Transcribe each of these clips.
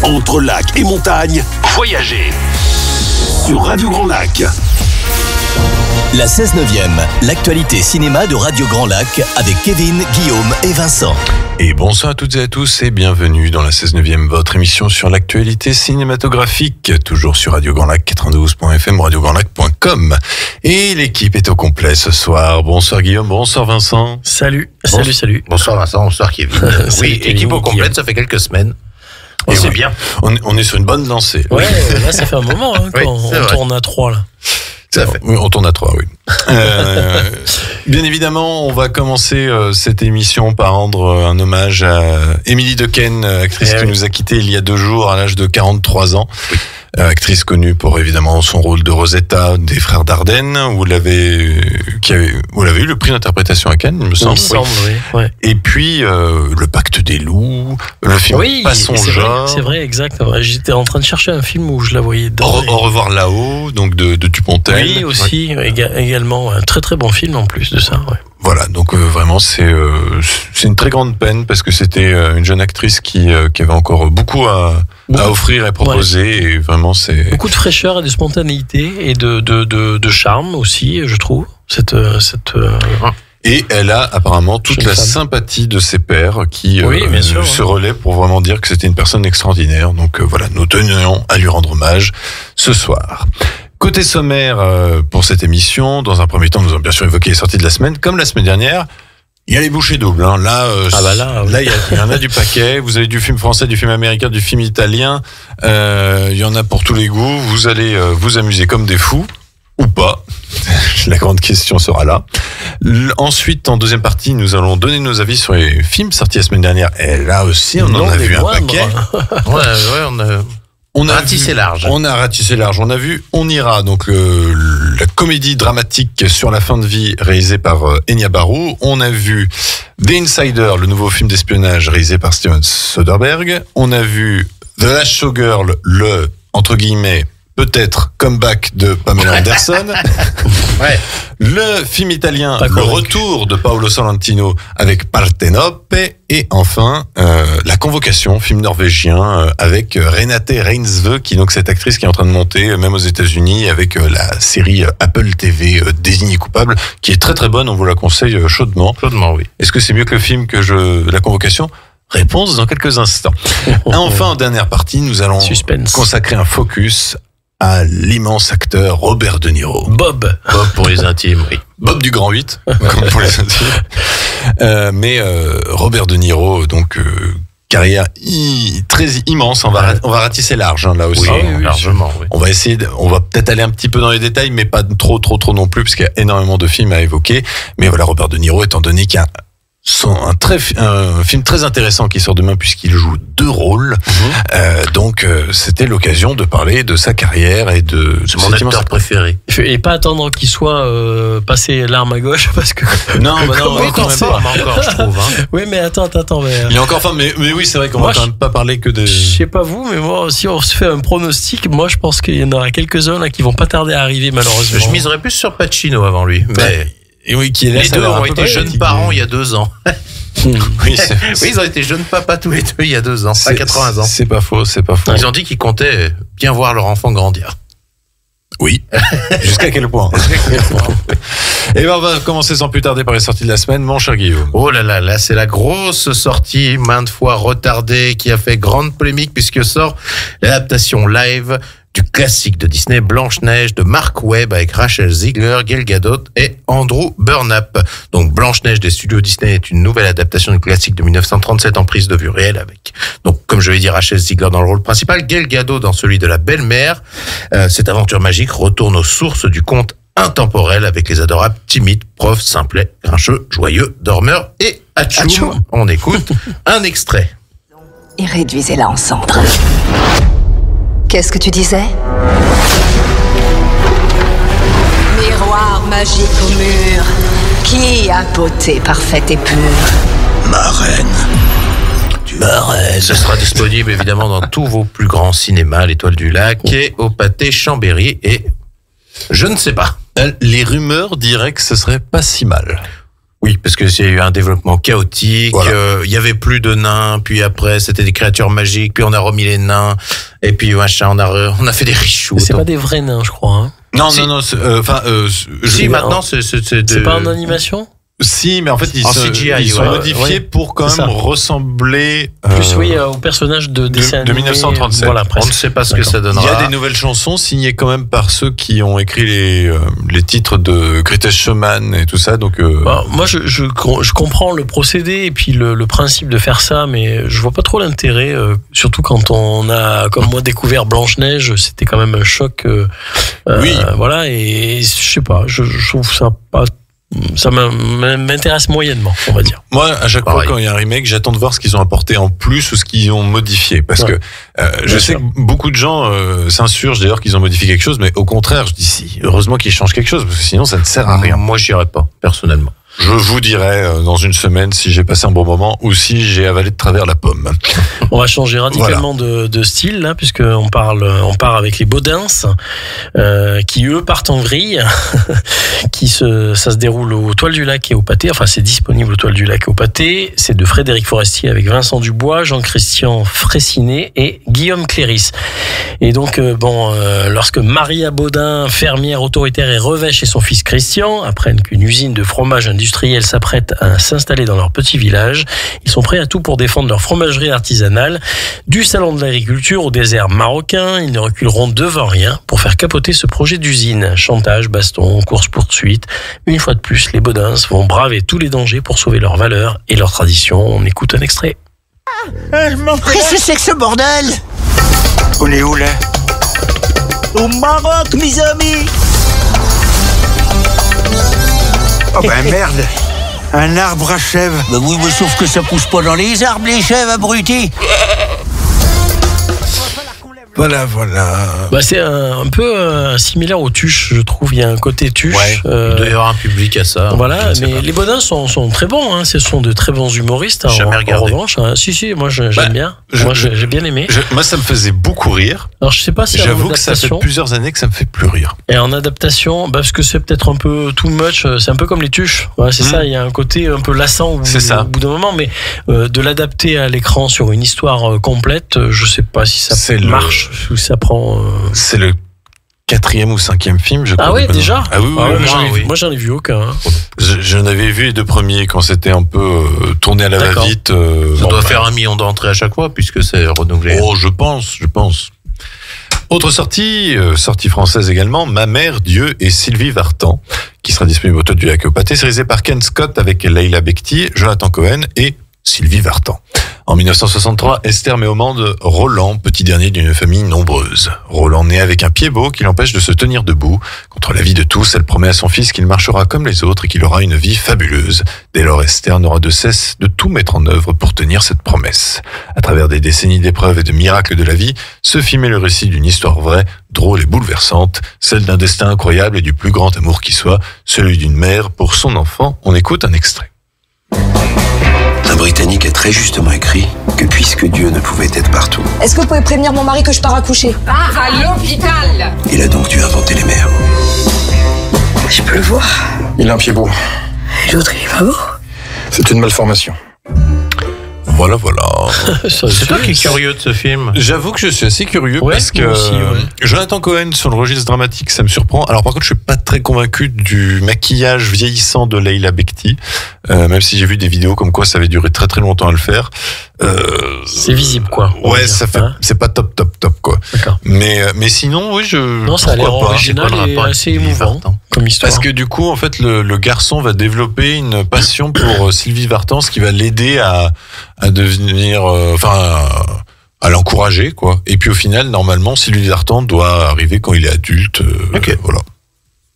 Entre lac et montagne, voyagez sur Radio Grand Lac. La 16/9e, l'actualité cinéma de Radio Grand Lac avec Kevin, Guillaume et Vincent. Et bonsoir à toutes et à tous et bienvenue dans la 16/9e, votre émission sur l'actualité cinématographique, toujours sur Radio Grand Lac 92.fm, radiograndlac.com. Et l'équipe est au complet ce soir. Bonsoir Guillaume, bonsoir Vincent. Salut. Bonsoir Vincent, bonsoir Kevin. Oui, Kevin, équipe au complet, Guillaume. ça fait quelques semaines. Et Et c'est ouais. bien. On est sur une bonne lancée. Ouais, là ça fait un moment quand Oui, on c'est vrai. tourne à 3 là. Tout à fait. Oui, on tourne à 3, oui. Bien évidemment, on va commencer cette émission par rendre un hommage à Émilie Dequesne, actrice qui nous a quittés il y a 2 jours à l'âge de 43 ans. Oui. Actrice connue pour évidemment son rôle de Rosetta des Frères Dardenne, où vous l'avez eu le prix d'interprétation à Cannes, il me semble. Oui. Ouais. Et puis Le Pacte des loups, le film Oui, Pas son c'est genre. vrai, exact. Ouais, j'étais en train de chercher un film où je la voyais dedans. Au revoir là-haut, donc de Dupontel. Oui, aussi, également. Un très très bon film en plus de ça. Ouais. Voilà, donc vraiment c'est une très grande peine parce que c'était une jeune actrice qui avait encore beaucoup à offrir et proposer, et vraiment c'est Beaucoup de fraîcheur et de spontanéité et de charme aussi, je trouve. Et elle a apparemment toute Jeune la femme. sympathie de ses pairs qui Oui, bien sûr, se relaient pour vraiment dire que c'était une personne extraordinaire. Donc voilà, nous tenions à lui rendre hommage ce soir. Côté sommaire pour cette émission, dans un premier temps, nous allons bien sûr évoquer les sorties de la semaine. Comme la semaine dernière, il y a les bouchées doubles. Hein. Là, il y en a du paquet. Vous avez du film français, du film américain, du film italien. Il y en a pour tous les goûts. Vous allez vous amuser comme des fous. Ou pas. La grande question sera là. Ensuite, en deuxième partie, nous allons donner nos avis sur les films sortis la semaine dernière. Et là aussi, on en a vu un paquet. On a ratissé large. On a ratissé large. On a vu On ira, donc la comédie dramatique sur la fin de vie réalisée par Enya Barou. On a vu The Insider, le nouveau film d'espionnage réalisé par Steven Soderbergh. On a vu The Last Showgirl, le, entre guillemets, peut-être comeback de Pamela Anderson. Ouais. Le film italien, Pas Le convaincu. Retour de Paolo Sorrentino avec Partenope. Et enfin, La Convocation, film norvégien avec Renate Reinsve, qui est donc cette actrice qui est en train de monter, même aux États-Unis, avec la série Apple TV Désigné coupable, qui est très très bonne, on vous la conseille chaudement. Chaudement, oui. Est-ce que c'est mieux que le film La Convocation ? Réponse dans quelques instants. Enfin, en dernière partie, nous allons Suspense. consacrer un focus à l'immense acteur Robert De Niro. Bob. Bob pour les intimes, oui. Bob du Grand 8, comme pour les intimes. Mais Robert De Niro, donc carrière très immense. On va ratisser large là aussi. Oui, largement, oui. On va peut-être aller un petit peu dans les détails, mais pas trop non plus, parce qu'il y a énormément de films à évoquer. Mais voilà, Robert De Niro, étant donné qu'il y a un film très intéressant qui sort demain puisqu'il joue 2 rôles. Donc c'était l'occasion de parler de sa carrière et de C'est mon acteur préféré. Et pas attendre qu'il soit passé l'arme à gauche parce que. Non, bah non, Oui, quand même c'est- pas. Encore, je trouve. Hein. Oui, mais attends. Mais, Il est encore fin, mais oui, c'est vrai qu'on Moi, va quand même pas parler que de. je sais pas vous, mais moi, si on se fait un pronostic, moi je pense qu'il y en aura quelques-uns là qui vont pas tarder à arriver malheureusement. Je miserais plus sur Pacino avant lui. Mais Et oui, qui est là, les ça a deux l'air un ont peu été jeunes fatigué. parents il y a 2 ans. Oui, c'est Oui, ils ont été jeunes papas tous les deux il y a 2 ans, à 80 ans. C'est pas faux. Ils ont dit qu'ils comptaient bien voir leur enfant grandir. Oui. Jusqu'à quel point? Et ben, on va commencer sans plus tarder par les sorties de la semaine, mon cher Guillaume. Oh là, c'est la grosse sortie, maintes fois retardée, qui a fait grande polémique puisque sort l'adaptation live du classique de Disney, Blanche-Neige, de Mark Webb avec Rachel Ziegler, Gal Gadot et Andrew Burnap. Donc Blanche-Neige des studios Disney est une nouvelle adaptation du classique de 1937 en prise de vue réelle avec, donc comme je l'ai dit, Rachel Ziegler dans le rôle principal, Gal Gadot dans celui de la belle-mère. Cette aventure magique retourne aux sources du conte intemporel avec les adorables timides, profs, simplets, grincheux, joyeux, dormeurs et atchoum. Atchoum. On écoute un extrait. Et réduisez-la en cendres. Qu'est-ce que tu disais? Miroir magique au mur. Qui a beauté parfaite et pure? Ma reine. Ce sera disponible évidemment dans tous vos plus grands cinémas, l'Étoile du Lac et au Pâté Chambéry et je ne sais pas. Les rumeurs diraient que ce serait pas si mal. Oui, parce que c'est eu un développement chaotique. Voilà. Il y avait plus de nains, puis après c'était des créatures magiques, puis on a remis les nains, et puis machin, on a fait des reshoots. C'est pas des vrais nains, je crois. Hein. Non, Si. non, Si, maintenant C'est pas en animation? Si, mais en fait, ils En sont CGI, modifiés ouais. pour quand C'est même ça. ressembler. Plus, oui, au personnage de dessin de animé. 1937. Voilà, on presque. ne sait pas ce que D'accord. ça Il donnera. y a des nouvelles chansons signées quand même par ceux qui ont écrit les titres de Greatest Showman et tout ça. Donc, Alors, moi, je comprends le procédé et puis le principe de faire ça, mais je vois pas trop l'intérêt, surtout quand on a, comme moi, découvert Blanche-Neige, c'était quand même un choc. Oui. Voilà, et je sais pas, je trouve ça pas. Ça m'intéresse moyennement, on va dire. moi, à chaque fois Pareil. quand il y a un remake, j'attends de voir ce qu'ils ont apporté en plus ou ce qu'ils ont modifié. Parce Ouais. que je Bien sais sûr. que beaucoup de gens s'insurgent d'ailleurs qu'ils ont modifié quelque chose, mais au contraire, je dis si, heureusement qu'ils changent quelque chose, parce que sinon ça ne sert à rien. Moi, j'irai pas, personnellement. Je vous dirai dans une semaine si j'ai passé un bon moment ou si j'ai avalé de travers la pomme. On va changer radicalement de style, là, puisqu'on part avec les Baudins, qui eux partent en vrille, ça se déroule aux Toiles du Lac et au Pâté. Enfin, c'est disponible aux Toiles du Lac et au Pâté. C'est de Frédéric Forestier avec Vincent Dubois, Jean-Christian Fraissinet et Guillaume Cléris. Et donc, lorsque Maria Baudin, fermière autoritaire et revêche chez son fils Christian, apprennent qu'une usine de fromage industriel s'apprête à s'installer dans leur petit village, ils sont prêts à tout pour défendre leur fromagerie artisanale. Du salon de l'agriculture au désert marocain, ils ne reculeront devant rien pour faire capoter ce projet d'usine. Chantage, baston, course-poursuite. Une fois de plus, les Baudins vont braver tous les dangers pour sauver leurs valeurs et leurs traditions. On écoute un extrait. Qu'est-ce que c'est que ce bordel? On est où là? Au Maroc, mes amis. Oh ben merde. Un arbre à chèvre. Bah oui, mais sauf que ça pousse pas dans les arbres, les chèvres, abrutis. Voilà. Bah, c'est un peu similaire aux tuches, je trouve. Il y a un côté tuche. Ouais, il doit y avoir un public à ça. Voilà, Je sais mais pas. les Baudins sont très bons, hein. Ce sont de très bons humoristes. Hein, Jamais en regardé. revanche, hein. Si, moi j'aime Bah, bien. je- Moi j'ai bien aimé. Moi, ça me faisait beaucoup rire. Alors je sais pas si en J'avoue que ça fait adaptation plusieurs années que ça me fait plus rire. et en adaptation, parce que c'est peut-être un peu too much. C'est un peu comme les tuches. Ouais, c'est ça. Il y a un côté un peu lassant C'est ça. au bout d'un moment, mais de l'adapter à l'écran sur une histoire complète, je sais pas si ça C'est marche ou ça prend. C'est le 4e ou 5e film, je crois. Ah ouais, des bonhommes. déjà. Ah oui, Ah ouais, oui. moi j'en ai vu aucun. Hein. Je n'avais vu les deux premiers quand c'était un peu tourné à la D'accord. va-vite. Ça doit faire 1 million d'entrées à chaque fois, puisque c'est renouvelé. Oh, je pense. Autre sortie française également, Ma mère, Dieu et Sylvie Vartan, qui sera disponible au Toiles du Lac et au Pâté. C'est réalisé par Ken Scott avec Leila Bekti, Jonathan Cohen et Sylvie Vartan. En 1963, Esther met au monde Roland, petit dernier d'une famille nombreuse. Roland naît avec un pied beau qui l'empêche de se tenir debout. Contre l'avis de tous, elle promet à son fils qu'il marchera comme les autres et qu'il aura une vie fabuleuse. Dès lors, Esther n'aura de cesse de tout mettre en œuvre pour tenir cette promesse. À travers des décennies d'épreuves et de miracles de la vie, ce film est le récit d'une histoire vraie, drôle et bouleversante, celle d'un destin incroyable et du plus grand amour qui soit, celui d'une mère pour son enfant. On écoute un extrait. Un Britannique a très justement écrit que puisque Dieu ne pouvait être partout, Est-ce que vous pouvez prévenir mon mari que je pars accoucher? Pars à l'hôpital. il a donc dû inventer les mères. Je peux le voir. Il a un pied beau. L'autre, il est pas beau. C'est une malformation. Voilà. C'est toi qui es curieux de ce film. J'avoue que je suis assez curieux Ouais, parce que moi aussi, ouais. Jonathan Cohen sur le registre dramatique, ça me surprend. Alors par contre, je suis pas très convaincu du maquillage vieillissant de Leila Bekti, même si j'ai vu des vidéos comme quoi ça avait duré très très longtemps à le faire. C'est visible, quoi. on va Ouais, dire. ça fait, Hein. c'est pas top quoi. D'accord. Mais sinon, oui, Non, ça a l'air pourquoi pas. original C'est quoi le et rapport avec assez Sylvie émouvant Vartan comme histoire. Parce que du coup, en fait, le garçon va développer une passion pour Sylvie Vartan, ce qui va l'aider à devenir, à l'encourager, quoi. Et puis au final, normalement, Sylvie Vartan doit arriver quand il est adulte. Ok. Voilà.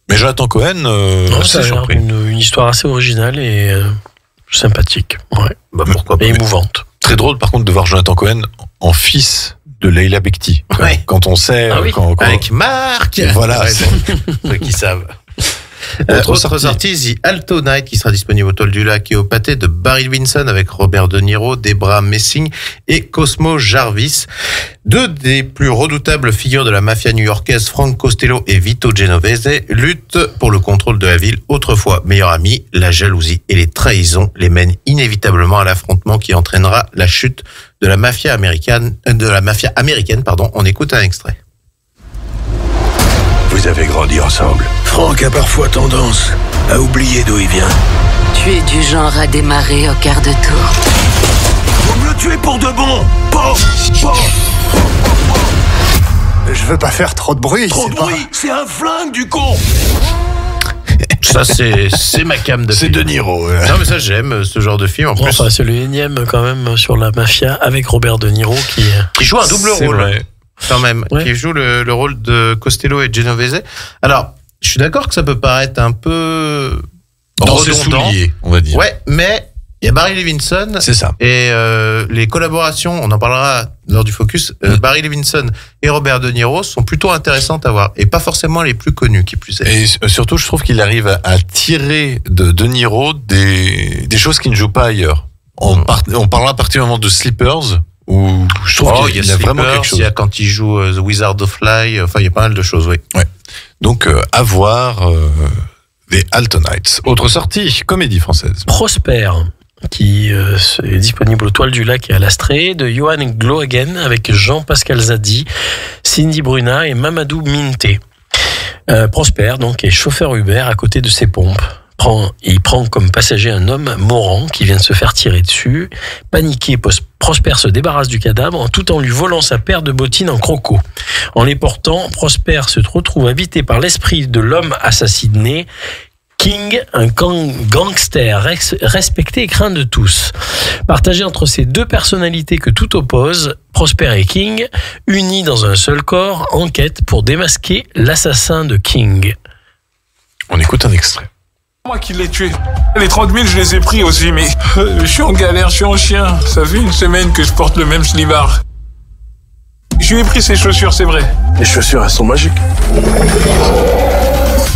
Mais Jonathan Cohen, Non, ça a assez l'air surpris. une histoire assez originale et sympathique. Ouais. Bah pourquoi pas. Et émouvante. Très drôle, par contre, de voir Jonathan Cohen en fils de Leila Bekti. Ouais. Quand on sait, Ah oui. quand- Avec Marc. Voilà. Ouais, bon, ceux qui savent. Autre sortie, The Alto Night, qui sera disponible au Toiles du Lac et au Pâté, de Barry Levinson avec Robert De Niro, Debra Messing et Cosmo Jarvis. Deux des plus redoutables figures de la mafia new-yorkaise, Frank Costello et Vito Genovese, luttent pour le contrôle de la ville. Autrefois meilleurs amis, la jalousie et les trahisons les mènent inévitablement à l'affrontement qui entraînera la chute de la mafia américaine. On écoute un extrait. Vous avez grandi ensemble. Franck a parfois tendance à oublier d'où il vient. Tu es du genre à démarrer au quart de tour. Vous me le tuez pour de bon. Je veux pas faire trop de bruit. Trop de bruit, c'est un flingue du con. Ça, c'est ma cam de C'est film. De Niro. Non, mais ça, j'aime ce genre de film. En plus, Enfin, c'est le énième quand même sur la mafia avec Robert De Niro qui joue un double C'est rôle. vrai. Quand même, Ouais. qui joue le rôle de Costello et Genovese. Alors, je suis d'accord que ça peut paraître un peu Dans ses redondant. souliers, on va dire. Ouais, mais il y a Barry Levinson C'est ça. et les collaborations, on en parlera lors du focus, Barry Levinson et Robert De Niro sont plutôt intéressantes à voir et pas forcément les plus connus qui plus est. Et surtout, je trouve qu'il arrive à tirer de Niro des choses qui ne jouent pas ailleurs. On parlera particulièrement de Sleepers, où je trouve qu'il y a vraiment quelque chose. Il y a quand il joue The Wizard of Fly, enfin il y a pas mal de choses, oui. Donc, à voir The Altonites. Autre sortie, comédie française. Prosper, qui est disponible au Toile du Lac et à l'Astrée, de Johan Glohagen avec Jean-Pascal Zadi, Cindy Bruna et Mamadou Minté. Prosper, donc, est chauffeur Uber à côté de ses pompes. Il prend comme passager un homme mourant qui vient de se faire tirer dessus. Paniqué, Prosper se débarrasse du cadavre tout en lui volant sa paire de bottines en croco. En les portant, Prosper se retrouve habité par l'esprit de l'homme assassiné, King, un gangster respecté et craint de tous. Partagé entre ces deux personnalités que tout oppose, Prosper et King, unis dans un seul corps, enquêtent pour démasquer l'assassin de King. On écoute un extrait. Moi qui l'ai tué. Les 30 000, je les ai pris aussi, mais je suis en galère, je suis en chien. Ça fait une semaine que je porte le même slibard. Je lui ai pris ses chaussures, c'est vrai. Les chaussures, elles sont magiques.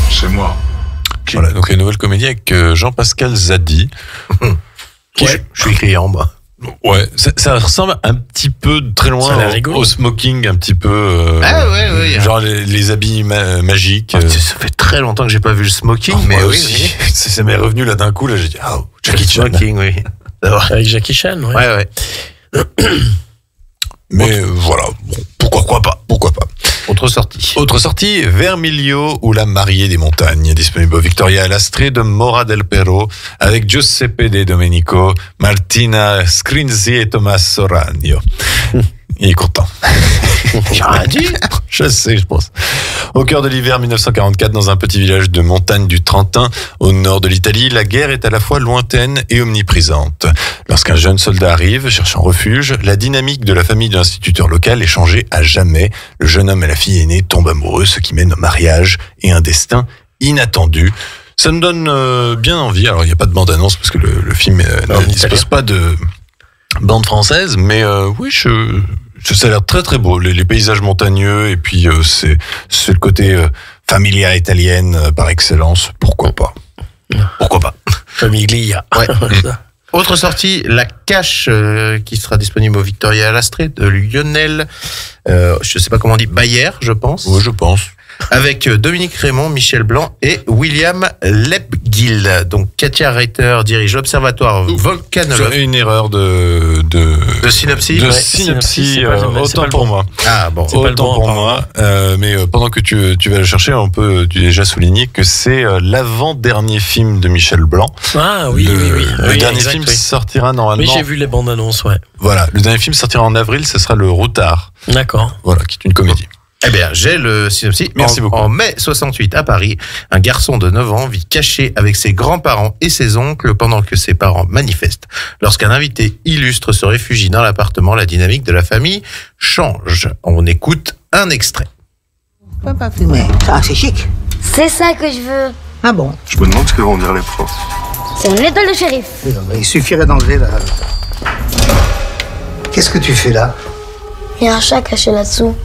C'est moi. Voilà, donc une nouvelle comédie avec Jean-Pascal Zadi. Je suis client, moi. Ouais, ça ressemble un petit peu très Ça a loin l'air rigolo. au smoking, un petit peu. Ouais. Genre les habits magiques. Ça fait très longtemps que j'ai pas vu le smoking, mais moi oui, aussi. Ça m'est revenu là d'un coup, là j'ai dit, ah, Jackie Chan. Smoking, oui. Avec Jackie Chan, ouais. Ouais. Mais voilà, bon, pourquoi pas. Autre sortie. Autre sortie, Vermiglio ou la mariée des montagnes, disponible au Victoria à l'Astrée de Mora del Pero, avec Giuseppe De Domenico, Martina Scrinzi et Thomas Soragno. Il est content. J'ai rien dit. Je sais, je pense. Au cœur de l'hiver 1944, dans un petit village de montagne du Trentin, au nord de l'Italie, la guerre est à la fois lointaine et omniprésente. Lorsqu'un jeune soldat arrive, cherchant refuge, la dynamique de la famille de l'instituteur local est changée à jamais. Le jeune homme et la fille aînée tombent amoureux, ce qui mène au mariage et un destin inattendu. Ça me donne bien envie. Alors, il n'y a pas de bande-annonce parce que le film ne dispose pas de bande française, mais oui, ça a l'air très très beau, les paysages montagneux, et puis c'est le côté familia italienne par excellence. Pourquoi pas. Famiglia. Ouais. Autre sortie, La Cache, qui sera disponible au Victoria à l'Astrée, de Lionel, je sais pas comment on dit, Bayer, je pense. Oui, je pense. Avec Dominique Raymond, Michel Blanc et William Lepgill. Donc Katia Reiter dirige l'observatoire volcanologue. C'est une erreur de synopsis. De Ouais, synopsis, c'est pas le- c'est autant pas le pour bon. moi. Ah bon. C'est pas le Autant bon, pour apparemment. moi. Mais pendant que tu vas le chercher, on peut déjà souligner que c'est l'avant-dernier film de Michel Blanc. Ah oui, le, oui. Le Oui, dernier exact, film oui. sortira normalement. Oui, j'ai vu les bandes annonces, ouais. Voilà, le dernier film sortira en avril, ce sera Le Routard. D'accord. Voilà, qui est une comédie. Eh bien, j'ai le synopsis. Merci beaucoup. En mai 68, à Paris, un garçon de 9 ans vit caché avec ses grands-parents et ses oncles pendant que ses parents manifestent. Lorsqu'un invité illustre se réfugie dans l'appartement, la dynamique de la famille change. On écoute un extrait. Je peux pas fumer. Ça, c'est chic. C'est ça que je veux. Ah bon? Je me demande ce que vont dire les profs. C'est une étoile de shérif. Il suffirait d'enlever la... Qu'est-ce que tu fais là? Il y a un chat caché là-dessous.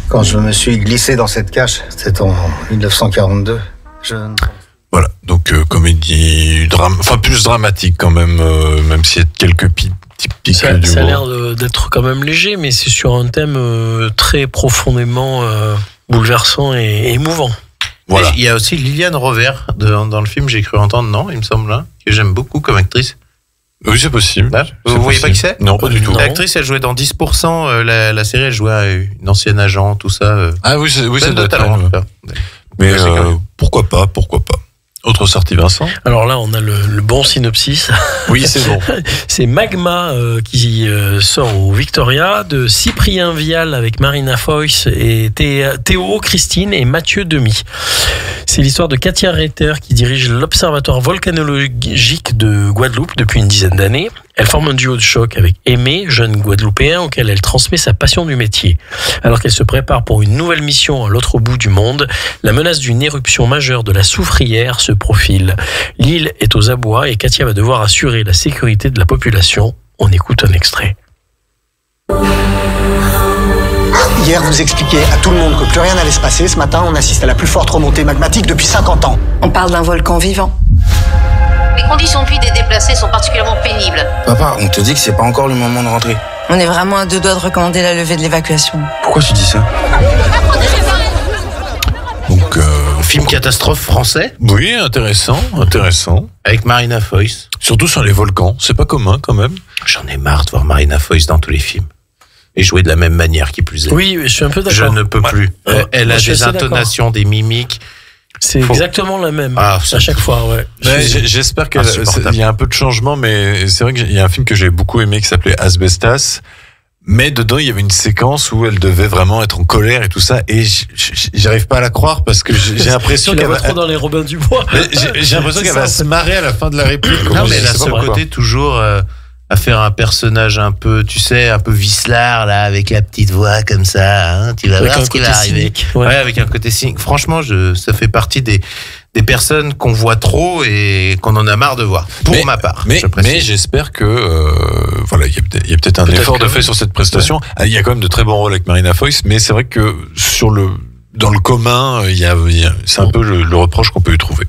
Quand je me suis glissé dans cette cache, c'était en 1942. Voilà, donc comédie, drame, enfin plus dramatique quand même, même s'il y a quelques petites typique Ça d'humour. a l'air d'être quand même léger, mais c'est sur un thème très profondément bouleversant et émouvant. Voilà. Il y a aussi Liliane Rover dans le film, j'ai cru entendre, non, il me semble, hein, que j'aime beaucoup comme actrice. Oui, c'est possible. Là, vous voyez pas qui c'est ? Non, pas du tout. L'actrice, elle jouait dans 10%, la série, elle jouait à une ancienne agent, tout ça. Ah oui, ça doit être talent. Mais pourquoi pas. Autre sortie, Vincent ? Alors là, on a le bon synopsis. Oui, c'est bon. C'est Magma qui sort au Victoria, de Cyprien Vial avec Marina Foïs et Théo, Christine et Mathieu Demy. C'est l'histoire de Katia Reiter qui dirige l'Observatoire volcanologique de Guadeloupe depuis une dizaine d'années. Elle forme un duo de choc avec Aimé, jeune Guadeloupéen auquel elle transmet sa passion du métier. Alors qu'elle se prépare pour une nouvelle mission à l'autre bout du monde, la menace d'une éruption majeure de la soufrière se profile. L'île est aux abois et Katia va devoir assurer la sécurité de la population. On écoute un extrait. Hier, vous expliquiez à tout le monde que plus rien n'allait se passer. Ce matin, on assiste à la plus forte remontée magmatique depuis 50 ans. On parle d'un volcan vivant. Les conditions de vie des déplacés sont particulièrement pénibles. Papa, on te dit que c'est pas encore le moment de rentrer. On est vraiment à 2 doigts de recommander la levée de l'évacuation. Pourquoi tu dis ça ? Donc, film catastrophe français. Oui, intéressant. Avec Marina Foïs. Surtout sur les volcans, c'est pas commun quand même. J'en ai marre de voir Marina Foïs dans tous les films. Et jouer de la même manière qui plus est. Oui, je suis un peu d'accord. Je ne peux plus. Elle a des d'accord. intonations, des mimiques. C'est exactement la même à chaque fois, ouais. J'espère qu'il y a un peu de changement, mais c'est vrai qu'il y a un film que j'ai beaucoup aimé qui s'appelait Asbestas. Mais dedans, il y avait une séquence où elle devait vraiment être en colère et tout ça, et j'arrive pas à la croire parce que j'ai l'impression qu'elle va trop dans les Robins du Bois. J'ai l'impression qu'elle va se marrer à la fin de la réplique. Non, mais elle a ce côté toujours à faire un personnage un peu, tu sais, un peu vicelard là, avec la petite voix comme ça. Hein, tu vas voir ce qui va arriver. Ouais, avec un côté cynique. Franchement, ça fait partie des personnes qu'on voit trop et qu'on en a marre de voir. Pour ma part. Mais j'espère que voilà, il y a peut-être un effort de fait sur cette prestation. Ouais. Il y a quand même de très bons rôles avec Marina Foïs, mais c'est vrai que dans le commun, c'est un peu le reproche qu'on peut y trouver.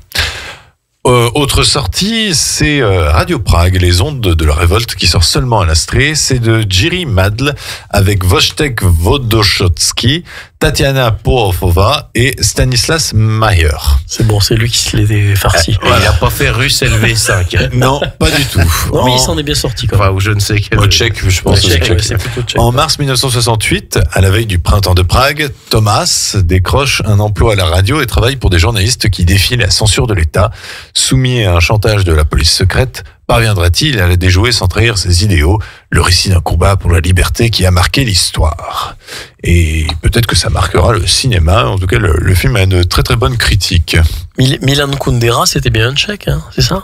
Autre sortie, c'est Radio Prague, les ondes de la révolte, qui sort seulement à l'Astrée. C'est de Jiří Madl avec Wojtek Wodoszewski, Tatiana Poufova et Stanislas Mayer. C'est bon, c'est lui qui se l'est farci. Il n'a pas fait russe LV5. Non, pas du tout. Non, mais il s'en est bien sorti quand même. Enfin, ou je ne sais quel. Tchèque, je pense. C'est plutôt tchèque. En mars 1968, à la veille du printemps de Prague, Thomas décroche un emploi à la radio et travaille pour des journalistes qui défient la censure de l'État. Soumis à un chantage de la police secrète, parviendra-t-il à la déjouer sans trahir ses idéaux? Le récit d'un combat pour la liberté qui a marqué l'histoire. Et peut-être que ça marquera le cinéma. En tout cas, le film a une très très bonne critique. Milan Kundera, c'était bien un Tchèque, hein, c'est ça?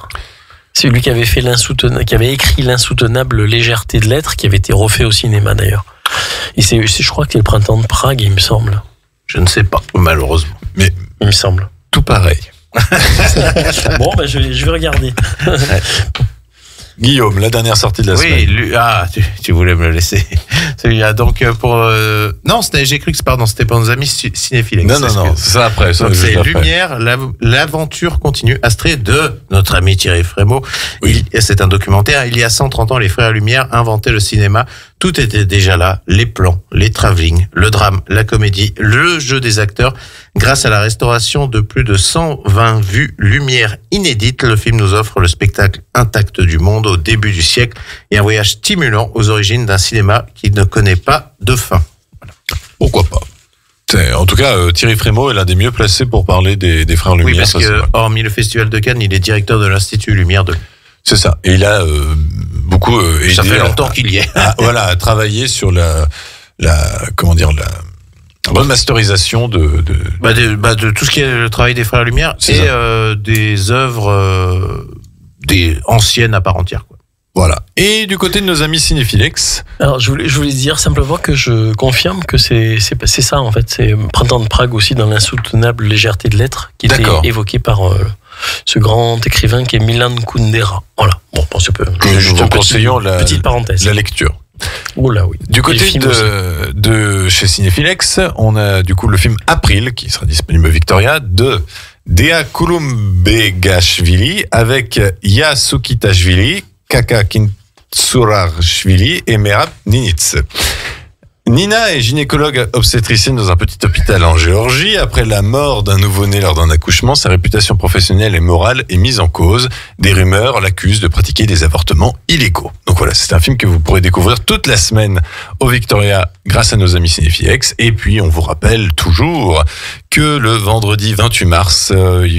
C'est lui qui avait fait qui avait écrit L'insoutenable légèreté de l'être, qui avait été refait au cinéma d'ailleurs. Et je crois que c'est le printemps de Prague, il me semble. Je ne sais pas, malheureusement. Mais il me semble. Tout pareil. Bon, je vais regarder. Guillaume, la dernière sortie de la semaine. Oui, tu voulais me le laisser. Celui-là, donc pour non, j'ai cru que c'était pour nos amis cinéphiles. Non, c'est ça après. Donc c'est Lumière, l'aventure continue. Astrée de notre ami Thierry Frémaux. Oui. C'est un documentaire. Il y a 130 ans, les frères Lumière inventaient le cinéma. Tout était déjà là. Les plans, les travelling, le drame, la comédie, le jeu des acteurs. Grâce à la restauration de plus de 120 vues Lumière inédites, le film nous offre le spectacle intact du monde au début du siècle et un voyage stimulant aux origines d'un cinéma qui ne connaît pas de fin. Voilà. Pourquoi pas? En tout cas, Thierry Frémaux est l'un des mieux placés pour parler des frères Lumière. Oui, parce que hormis le Festival de Cannes, il est directeur de l'Institut Lumière 2. C'est ça. Et il a beaucoup aidé. Ça fait longtemps qu'il y est. À travailler sur la remasterisation de tout ce qui est le travail des frères Lumière et des œuvres des anciennes à part entière, quoi. Voilà. Et du côté de nos amis cinéphilex. Alors, je voulais dire simplement que je confirme que c'est ça, en fait. C'est Printemps de Prague aussi, dans l'insoutenable légèreté de l'être, qui était évoqué par ce grand écrivain qui est Milan Kundera. Voilà. Bon, on se peut. Juste conseillons petite parenthèse. La lecture. Oh là oui. Du côté de chez Cinéphilex, on a du coup le film April qui sera disponible au Victoria de Dea Kulumbegashvili avec Yasukitashvili, Kaka Tsourarchvili et Merab Ninitz. Nina est gynécologue obstétricienne dans un petit hôpital en Géorgie. Après la mort d'un nouveau-né lors d'un accouchement, sa réputation professionnelle et morale est mise en cause. Des rumeurs l'accusent de pratiquer des avortements illégaux. Donc voilà, c'est un film que vous pourrez découvrir toute la semaine au Victoria grâce à nos amis Cinéphilex. Et puis, on vous rappelle toujours que le vendredi 28 mars,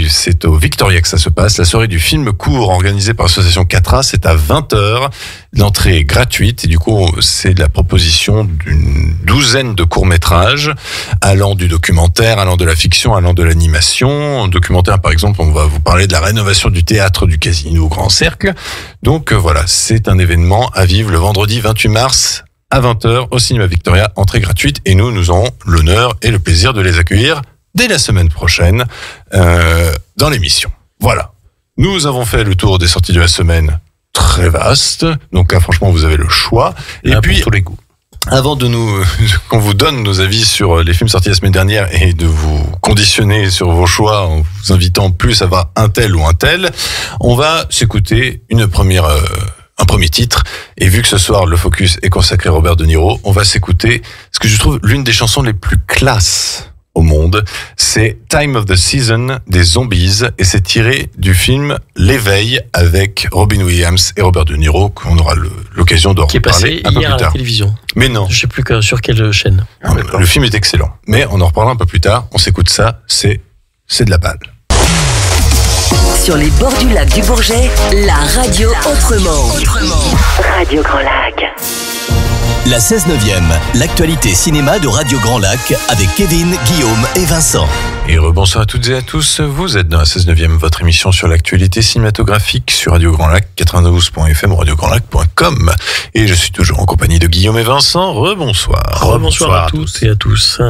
c'est au Victoria que ça se passe. La soirée du film court organisée par l'association 4A, c'est à 20h. L'entrée est gratuite et du coup, c'est la proposition d'une douzaine de courts-métrages allant du documentaire, allant de la fiction, allant de l'animation. En documentaire, par exemple, on va vous parler de la rénovation du théâtre du Casino Grand Cercle. Donc voilà, c'est un événement à vivre le vendredi 28 mars à 20h au Cinéma Victoria, entrée gratuite. Et nous aurons l'honneur et le plaisir de les accueillir dès la semaine prochaine dans l'émission. Voilà, nous avons fait le tour des sorties de la semaine, très vaste. Donc là, franchement, vous avez le choix. Et puis, pour tous les goûts. Avant de qu'on vous donne nos avis sur les films sortis la semaine dernière et de vous conditionner sur vos choix en vous invitant plus à voir un tel ou un tel, on va s'écouter un premier titre. Et vu que ce soir, le focus est consacré à Robert De Niro, on va s'écouter ce que je trouve l'une des chansons les plus classes au monde. C'est Time of the Season des Zombies et c'est tiré du film L'Éveil avec Robin Williams et Robert De Niro qu'on aura l'occasion de reparler un peu plus tard. Qui est passé hier à la télévision. Mais non. Je sais plus sur quelle chaîne. Le film est excellent. Mais on en reparlera un peu plus tard. On s'écoute ça. C'est de la balle. Sur les bords du lac du Bourget, la radio autrement. Radio Grand Lac. La 16/9e, l'actualité cinéma de Radio Grand Lac avec Kevin, Guillaume et Vincent. Et rebonsoir à toutes et à tous, vous êtes dans la 16/9e, votre émission sur l'actualité cinématographique sur Radio Grand Lac, 92.fm, radiograndlac.com. Et je suis toujours en compagnie de Guillaume et Vincent, rebonsoir. Rebonsoir à toutes et à tous.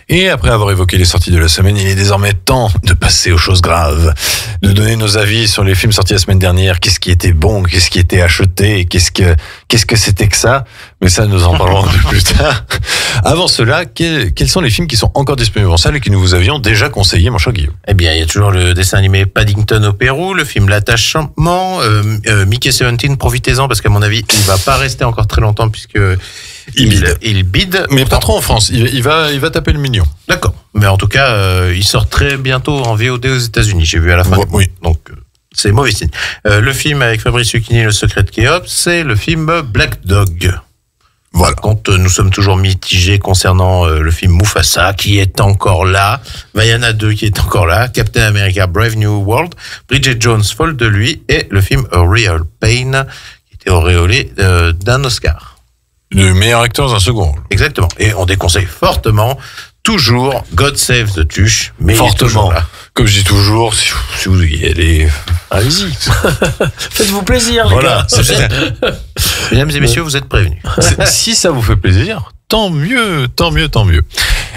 Et après avoir évoqué les sorties de la semaine, il est désormais temps de passer aux choses graves, de donner nos avis sur les films sortis la semaine dernière, qu'est-ce qui était bon, qu'est-ce qui était acheté, qu'est-ce que c'était que ça. Mais ça, nous en parlerons un peu plus tard. Avant cela, quels sont les films qui sont encore disponibles en salle et que nous vous avions déjà conseillé, mon cher Guillaume? Eh bien, il y a toujours le dessin animé Paddington au Pérou, le film L'attachement, Mickey 17, profitez-en parce qu'à mon avis, il va pas rester encore très longtemps puisque il bide. Mais pas trop en France, il va taper le million. D'accord. Mais en tout cas, il sort très bientôt en VOD aux États-Unis. J'ai vu à la fin. Oui. Donc, c'est mauvais signe. Le film avec Fabrice Lucchini, Le secret de Khéops, c'est le film Black Dog. Voilà. Quand nous sommes toujours mitigés concernant le film Mufasa, qui est encore là, Vaiana 2 qui est encore là, Captain America Brave New World, Bridget Jones folle de lui, et le film A Real Pain, qui était auréolé d'un Oscar. Le meilleur acteur dans un second rôle. Exactement. Et on déconseille fortement, toujours, God Save the Tuche, mais fortement. Comme je dis toujours, si vous y allez, allez-y. Faites-vous plaisir, voilà, les gars. Mesdames et messieurs, vous êtes prévenus. Si ça vous fait plaisir, tant mieux.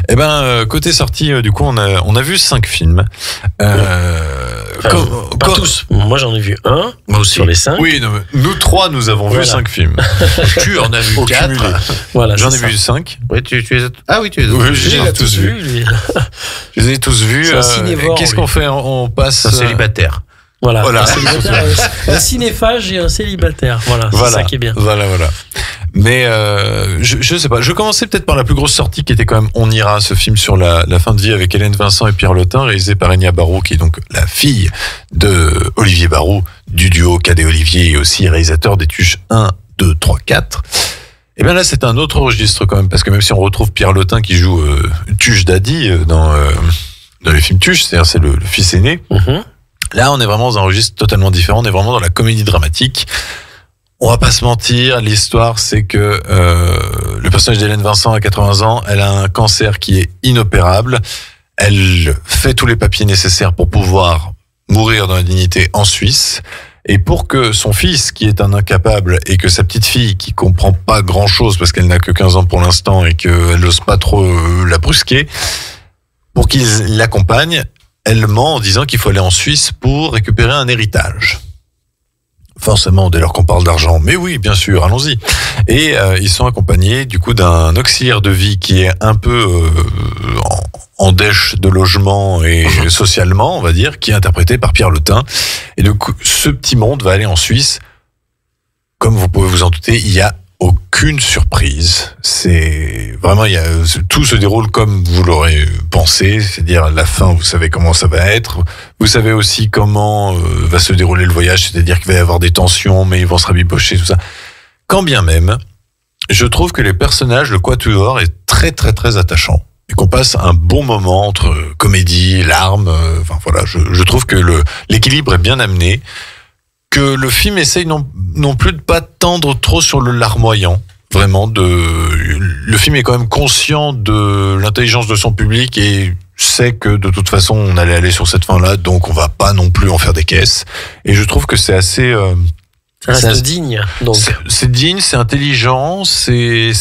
Eh ben, côté sortie, du coup, on a vu 5 films. Pas tous. Moi, j'en ai vu un. Moi aussi. Sur les 5. Oui, non, nous 3, nous avons vu 5 films. Tu en as vu 4. Voilà, j'en ai vu 5. Oui, tu les as... Ah oui, tu les as oui, je les ai tous vus. Je les ai tous vus. Qu'est-ce qu'on fait? On passe... Un célibataire. Voilà. Un cinéphage et un célibataire. Voilà, c'est ça qui est bien. Voilà. Mais je sais pas. Je commençais peut-être par la plus grosse sortie qui était quand même On ira, ce film sur la fin de vie avec Hélène Vincent et Pierre Lotin, réalisé par Enya Barrow, qui est donc la fille de Olivier Barrow, du duo Cadet Olivier et aussi réalisateur des Tuches 1, 2, 3, 4. Et bien là, c'est un autre registre quand même, parce que même si on retrouve Pierre Lotin qui joue Tuche Daddy dans les films Tuche, c'est-à-dire c'est le fils aîné. Là, on est vraiment dans un registre totalement différent. On est vraiment dans la comédie dramatique. On va pas se mentir, l'histoire, c'est que le personnage d'Hélène Vincent a 80 ans. Elle a un cancer qui est inopérable. Elle fait tous les papiers nécessaires pour pouvoir mourir dans la dignité en Suisse. Et pour que son fils, qui est un incapable, et que sa petite fille, qui comprend pas grand-chose parce qu'elle n'a que 15 ans pour l'instant et qu'elle n'ose pas trop la brusquer, pour qu'ils l'accompagnent, elle ment en disant qu'il faut aller en Suisse pour récupérer un héritage. Forcément, dès lors qu'on parle d'argent, mais oui, bien sûr, allons-y. Et ils sont accompagnés du coup d'un auxiliaire de vie qui est un peu en dèche de logement et socialement, on va dire, qui est interprété par Pierre Lotin. Et donc, ce petit monde va aller en Suisse comme vous pouvez vous en douter, il y a aucune surprise. C'est vraiment, tout se déroule comme vous l'aurez pensé, c'est-à-dire la fin, vous savez comment ça va être. Vous savez aussi comment va se dérouler le voyage, c'est-à-dire qu'il va y avoir des tensions, mais ils vont se rabibocher, tout ça. Quand bien même, je trouve que les personnages, le quatuor est très très très attachant et qu'on passe un bon moment entre comédie, larmes. Enfin voilà, je trouve que l'équilibre est bien amené. Que le film essaye non plus de pas tendre trop sur le larmoyant. Vraiment, le film est quand même conscient de l'intelligence de son public et sait que de toute façon on allait aller sur cette fin-là, donc on va pas non plus en faire des caisses. Et je trouve que c'est assez... ça reste digne. Donc. C'est digne, c'est intelligent, c'est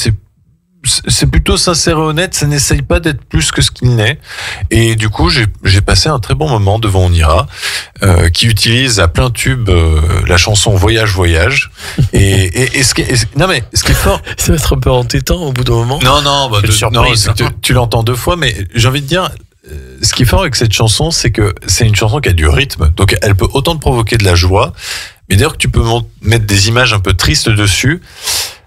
plutôt sincère et honnête, ça n'essaye pas d'être plus que ce qu'il n'est. Et du coup, j'ai passé un très bon moment devant On ira, qui utilise à plein tube la chanson Voyage, Voyage. Et ce qui est fort... Ça va être un peu entêtant au bout d'un moment. Non, tu l'entends 2 fois, mais j'ai envie de dire... Ce qui est fort avec cette chanson, c'est que c'est une chanson qui a du rythme, donc elle peut autant te provoquer de la joie, mais d'ailleurs que tu peux mettre des images un peu tristes dessus.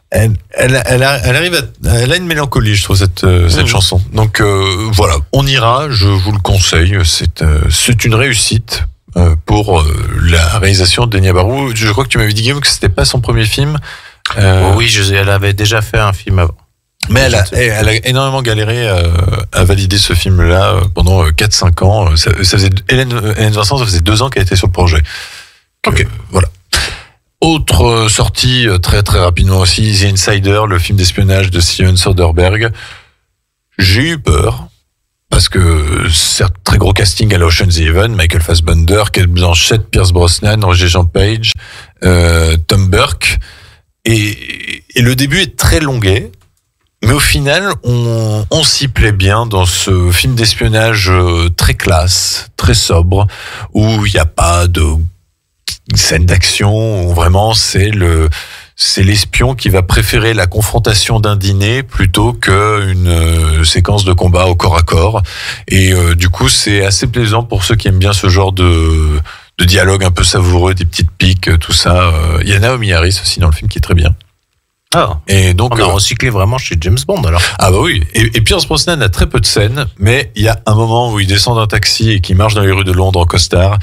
Elle a une mélancolie, je trouve, cette chanson. Donc voilà, On ira, je vous le conseille. C'est une réussite pour la réalisation de Nia Barou. Je crois que tu m'avais dit, Guillaume, que c'était pas son premier film. Oui, elle avait déjà fait un film avant. Mais elle a énormément galéré à valider ce film-là pendant 4-5 ans. Ça faisait Hélène Vincent, ça faisait 2 ans qu'elle était sur le projet. Ok, voilà. Autre sortie très très rapidement aussi, The Insider, le film d'espionnage de Steven Soderbergh. J'ai eu peur parce que certes très gros casting à l'Ocean's Eleven, Michael Fassbender, Kate Blanchett, Pierce Brosnan, Roger Jean Page, Tom Burke, et le début est très longuet. Mais au final, on s'y plaît bien dans ce film d'espionnage très classe, très sobre, où il n'y a pas de scène d'action, où vraiment c'est l'espion qui va préférer la confrontation d'un dîner plutôt qu'une séquence de combat au corps à corps. Et du coup, c'est assez plaisant pour ceux qui aiment bien ce genre de dialogue un peu savoureux, des petites piques, tout ça. Il y a Naomi Harris aussi dans le film qui est très bien. Ah, et donc on a recyclé vraiment chez James Bond alors. Ah bah oui, et Pierce Brosnan a très peu de scènes, mais il y a un moment où il descend d'un taxi et qu'il marche dans les rues de Londres en costard,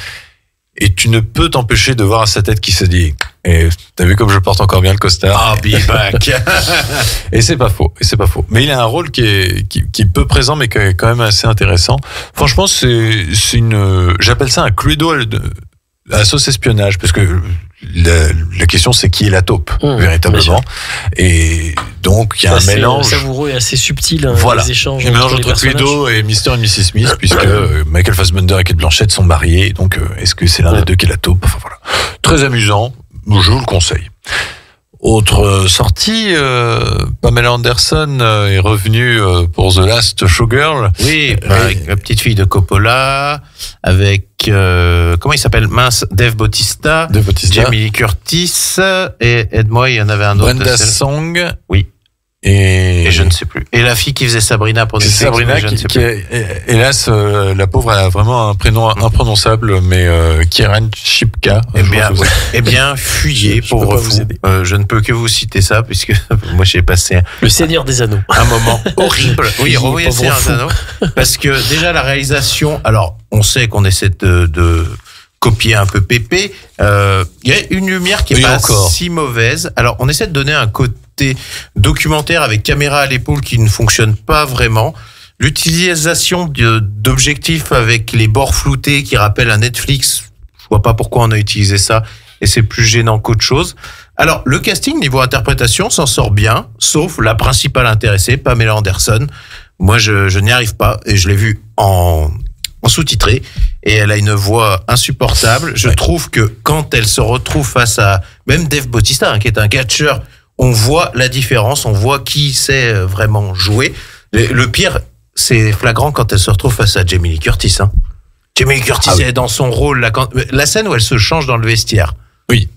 et tu ne peux t'empêcher de voir à sa tête qui se dit t'as vu comme je porte encore bien le costard. Ah, be back. Et c'est pas faux, mais il a un rôle qui est peu présent mais qui est quand même assez intéressant. Franchement, c'est j'appelle ça un cluedo à la sauce espionnage, parce que la question c'est qui est la taupe véritablement, et donc il y a un mélange savoureux et assez subtil, voilà, les échanges, un mélange entre Cluedo et Mr. et Mrs. Smith, puisque Michael Fassbender et Kate Blanchett sont mariés, donc est-ce que c'est l'un des deux qui est la taupe? Enfin voilà, très amusant, je vous le conseille. Autre sortie, Pamela Anderson est revenue pour The Last Showgirl. Oui, avec la petite fille de Coppola, avec comment il s'appelle, Dave Bautista, Jamie Lee Curtis, et aide-moi, il y en avait un autre. Brenda Song. Oui. Et je ne sais plus. Et la fille qui faisait Sabrina pour Netflix. Sabrina qui hélas, la pauvre a vraiment un prénom imprononçable, mais Kieran Shipka. Eh bien, fuyez, pauvre vous. Je ne peux que vous citer ça, puisque moi j'ai passé Le Seigneur des Anneaux. Un moment horrible. Oui, le Seigneur des Anneaux. Parce que déjà la réalisation, alors on sait qu'on essaie de copier un peu Pépé. Il y a une lumière qui est pas si mauvaise. Alors on essaie de donner un côté documentaire avec caméra à l'épaule qui ne fonctionne pas vraiment. L'utilisation d'objectifs avec les bords floutés qui rappellent un Netflix, je vois pas pourquoi on a utilisé ça, et c'est plus gênant qu'autre chose. Alors le casting niveau interprétation s'en sort bien, sauf la principale intéressée, Pamela Anderson. Moi je n'y arrive pas, et je l'ai vue en sous-titré, et elle a une voix insupportable. Je trouve que quand elle se retrouve face à même Dave Bautista, qui est un catcheur, on voit la différence, on voit qui sait vraiment jouer. Le pire, c'est flagrant quand elle se retrouve face à Jamie Lee Curtis. Jamie Lee Curtis est dans son rôle, la scène où elle se change dans le vestiaire. Oui.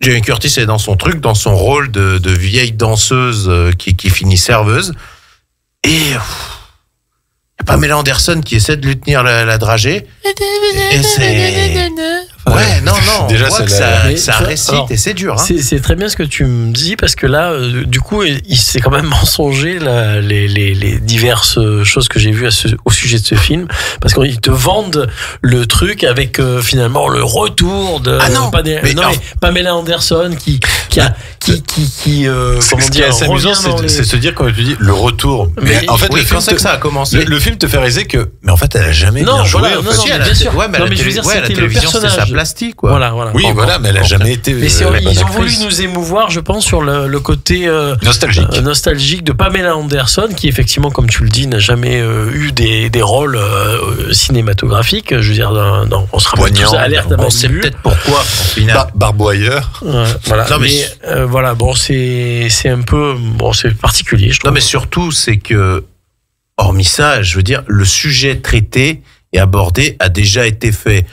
Jamie Lee Curtis est dans son truc, dans son rôle de vieille danseuse qui finit serveuse. Et Pamela Anderson qui essaie de lui tenir la dragée. Et c'est... Ouais, non. Déjà, on voit que ça récite et c'est dur. Hein. C'est très bien ce que tu me dis parce que là, du coup, il s'est quand même mensonger les diverses choses que j'ai vues au sujet de ce film, parce qu'ils te vendent le truc avec finalement le retour de Pamela Anderson qui comment dire, c'est amusant, c'est se dire quand tu dis le retour. Mais en fait, ça a commencé. Le film te fait réaliser que, mais en fait, elle a jamais bien joué. Bien sûr. Mais je veux dire, c'était le personnage. Plastique, quoi. Voilà. Oui, mais elle a jamais été. Mais ils ont voulu nous émouvoir, je pense, sur le côté nostalgique de Pamela Anderson, qui effectivement, comme tu le dis, n'a jamais eu des rôles cinématographiques. Je veux dire, on se rappelle tous à Alerte à Malibu. On sait peut-être pourquoi. Barboyeur. Voilà. Non, mais voilà. Bon, c'est un peu, c'est particulier, je trouve. Non, mais surtout, c'est que, hormis ça, je veux dire, le sujet traité et abordé a déjà été fait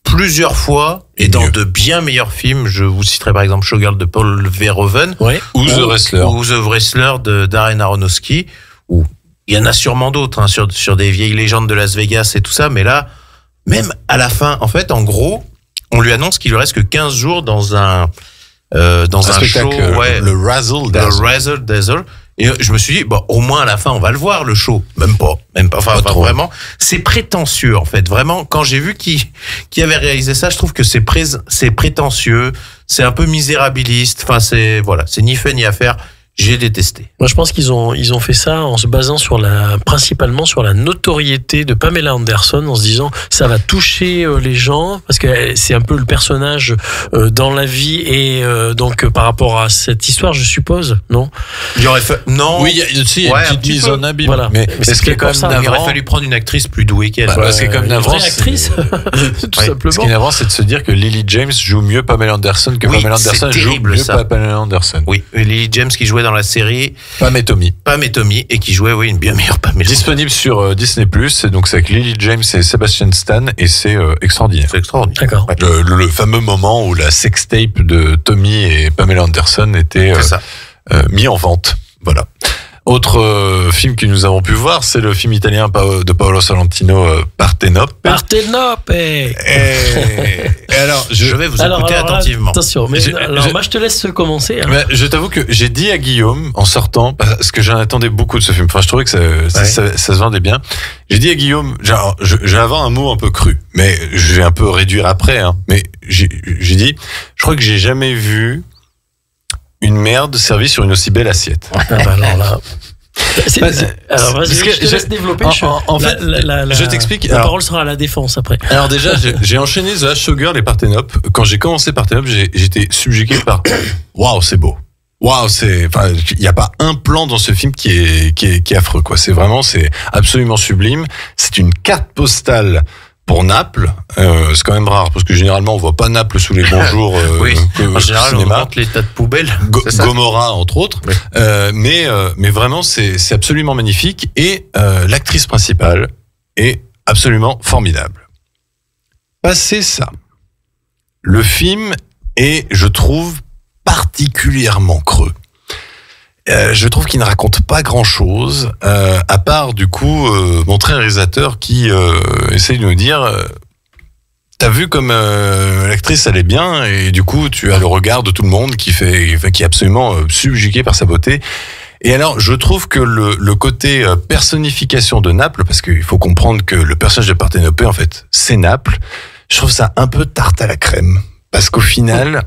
plusieurs fois et dans de bien meilleurs films. Je vous citerai par exemple Showgirl de Paul Verhoeven ou The Wrestler de Darren Aronofsky, ou il y en a sûrement d'autres sur des vieilles légendes de Las Vegas et tout ça, mais là même à la fin, en fait, en gros, on lui annonce qu'il lui reste que 15 jours dans un show, le Razzle Dazzle. Et je me suis dit, au moins à la fin, on va le voir, le show. Même pas. Enfin, vraiment, c'est prétentieux, en fait. Vraiment, quand j'ai vu qui avait réalisé ça, je trouve que c'est prétentieux, c'est un peu misérabiliste. Enfin, c'est ni fait ni à faire. J'ai détesté. Moi, je pense qu'ils ont fait ça en se basant principalement sur la notoriété de Pamela Anderson, en se disant ça va toucher les gens parce que c'est un peu le personnage dans la vie et donc par rapport à cette histoire, je suppose, non ? Il aurait fait non. Oui, il y a une petite mise en abîme. Voilà. Mais ce qui est quand même navrant, il aurait fallu prendre une actrice plus douée qu'elle. Ce qui est quand même navrant, une actrice, tout simplement. Ce qui est navrant, c'est de se dire que Lily James joue mieux Pamela Anderson que Pamela Anderson joue mieux Pamela Anderson. Oui, Lily James qui jouait dans la série Pam et Tommy et qui jouait une bien meilleure Pamela. Disponible sur Disney+, et donc c'est avec Lily James et Sebastian Stan, et c'est extraordinaire. C'est extraordinaire. D'accord. Le fameux moment où la sextape de Tommy et Pamela Anderson était mis en vente. Voilà. Autre film que nous avons pu voir, c'est le film italien de Paolo Sorrentino, Partenope. Et alors, je vais vous écouter attentivement. Attention, mais moi je te laisse commencer. Hein. Mais je t'avoue que j'ai dit à Guillaume en sortant, parce que j'en attendais beaucoup de ce film. Enfin, je trouvais que ça se vendait bien. J'ai dit à Guillaume, genre, je vais avoir un mot un peu cru, mais je vais un peu réduire après. Hein. Mais j'ai dit, je crois que j'ai jamais vu une merde servie sur une aussi belle assiette. Alors là. Alors vas-y, je te laisse développer. En fait, je t'explique. La parole sera à la défense après. Alors déjà, j'ai enchaîné The Showgirl et Partenope. Quand j'ai commencé Partenope, j'étais subjugué par waouh, c'est beau. Waouh, il n'y a pas un plan dans ce film qui est affreux, quoi. C'est absolument sublime. C'est une carte postale pour Naples. C'est quand même rare parce que généralement on voit pas Naples sous les bons jours. En général, on montre les tas de poubelles. Gomorrah entre autres. Oui. Mais vraiment c'est absolument magnifique, et l'actrice principale est absolument formidable. Passé ça, le film est, je trouve, particulièrement creux. Je trouve qu'il ne raconte pas grand-chose, à part du coup montrer un réalisateur qui essaie de nous dire t'as vu comme l'actrice elle est bien, et du coup tu as le regard de tout le monde qui est absolument subjugué par sa beauté. Et alors je trouve que le côté personnification de Naples, parce qu'il faut comprendre que le personnage de Partenope en fait c'est Naples, je trouve ça un peu tarte à la crème, parce qu'au final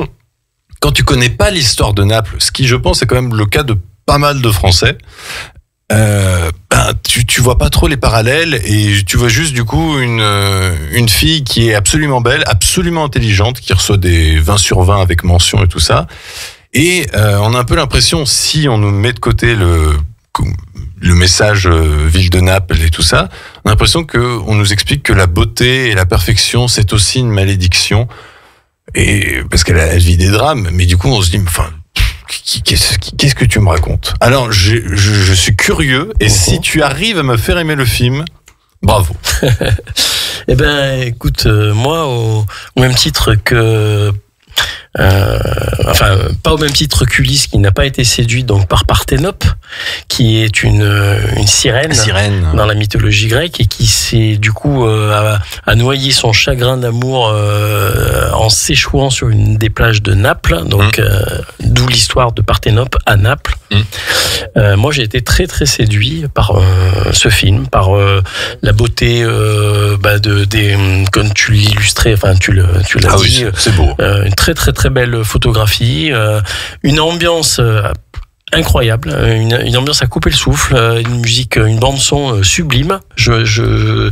quand tu connais pas l'histoire de Naples, ce qui je pense est quand même le cas de pas mal de Français, tu vois pas trop les parallèles, et tu vois juste du coup une fille qui est absolument belle, absolument intelligente, qui reçoit des 20 sur 20 avec mention et tout ça, et on a un peu l'impression, si on nous met de côté le message ville de Naples et tout ça, on a l'impression que on nous explique que la beauté et la perfection c'est aussi une malédiction. Et parce qu'elle vit des drames, mais du coup on se dit, enfin, qu'est-ce que tu me racontes? Alors je suis curieux, et si tu arrives à me faire aimer le film, bravo. Eh ben, écoute, moi au même titre que enfin pas au même titre qu'Ulysse, qui n'a pas été séduit donc par Parthénope, qui est une sirène dans la mythologie grecque et qui s'est du coup a noyé son chagrin d'amour en s'échouant sur une des plages de Naples, donc d'où l'histoire de Parthénope à Naples. Moi j'ai été très très séduit par ce film, par la beauté comme tu l'illustrais, enfin tu l'as dit, oui, c'est beau. Une très très très belle photographie, une ambiance incroyable, une ambiance à couper le souffle, une musique, une bande son sublime. Je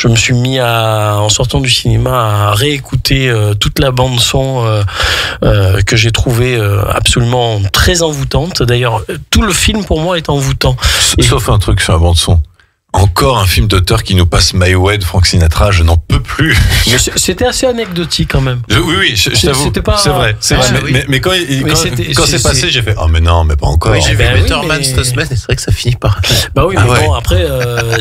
me suis mis en sortant du cinéma à réécouter toute la bande son que j'ai trouvé absolument très envoûtante. D'ailleurs, tout le film pour moi est envoûtant. Sauf un truc sur la bande son. Encore un film d'auteur qui nous passe My Way de Frank Sinatra, je n'en peux plus. Mais c'était assez anecdotique quand même. Oui, je t'avoue. C'était pas... C'est vrai. Mais quand c'est passé, j'ai fait, oh mais non, mais pas encore. Oui, j'ai vu Better Man cette semaine, et c'est vrai que ça finit par... Bah oui, mais bon, après,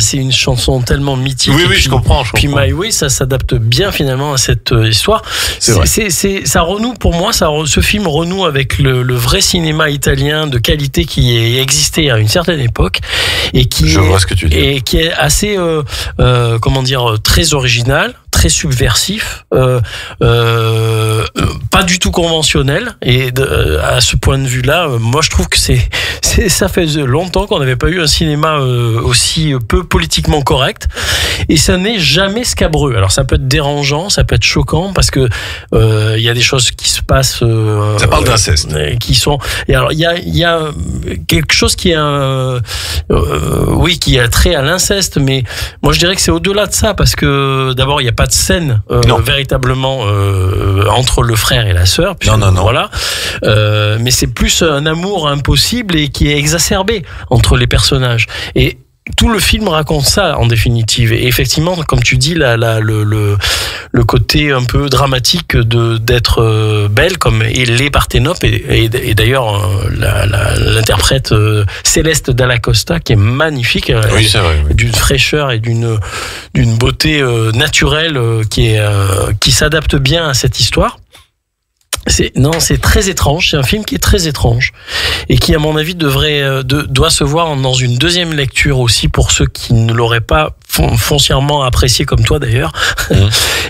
c'est une chanson tellement mythique. Oui, je comprends. Puis My Way, ça s'adapte bien finalement à cette histoire. Ça renoue, pour moi, ce film renoue avec le vrai cinéma italien de qualité qui existait à une certaine époque et qui... Je vois ce que tu dis. Qui est assez, très original, très subversif, pas du tout conventionnel. Et à ce point de vue-là, moi je trouve que ça fait longtemps qu'on n'avait pas eu un cinéma aussi peu politiquement correct. Et ça n'est jamais scabreux. Alors ça peut être dérangeant, ça peut être choquant parce que il y a des choses qui se passent. Ça parle d'inceste. Qui sont. Et alors il y a quelque chose qui est qui a trait à l'inceste, mais moi je dirais que c'est au-delà de ça parce que d'abord il n'y a pas de scène véritablement entre le frère et la sœur. Non. Voilà. Mais c'est plus un amour impossible et qui est exacerbé entre les personnages. Et tout le film raconte ça en définitive. Et effectivement, comme tu dis, le côté un peu dramatique d'être belle comme l'est Parthénope et d'ailleurs l'interprète Céleste Dalla Costa qui est magnifique, oui, c'est vrai, oui. D'une fraîcheur et d'une beauté naturelle qui s'adapte bien à cette histoire. C'est très étrange. C'est un film qui est très étrange et qui, à mon avis, doit se voir dans une deuxième lecture aussi pour ceux qui ne l'auraient pas foncièrement apprécié comme toi d'ailleurs.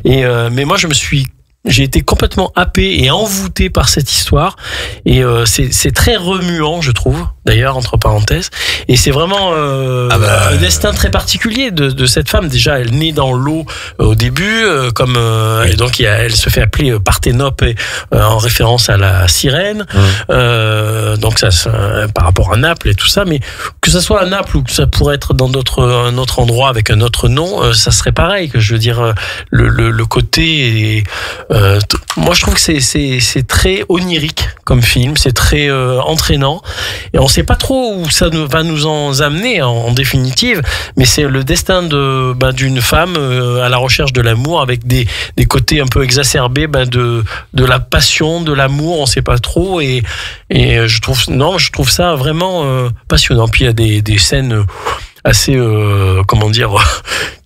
Mais moi, j'ai été complètement happé et envoûté par cette histoire et c'est très remuant, je trouve, d'ailleurs, entre parenthèses, et c'est vraiment un destin très particulier de cette femme. Déjà, elle naît dans l'eau au début, et donc elle se fait appeler Parthénope en référence à la sirène, donc ça par rapport à Naples et tout ça, mais que ça soit à Naples ou que ça pourrait être dans un autre endroit avec un autre nom, ça serait pareil, que je veux dire, le côté moi je trouve que c'est très onirique comme film, c'est très entraînant et on sait pas trop où ça va nous en amener en définitive, mais c'est le destin d'une femme à la recherche de l'amour avec des côtés un peu exacerbés de la passion, de l'amour, on sait pas trop et je trouve ça vraiment passionnant. Puis il y a des scènes assez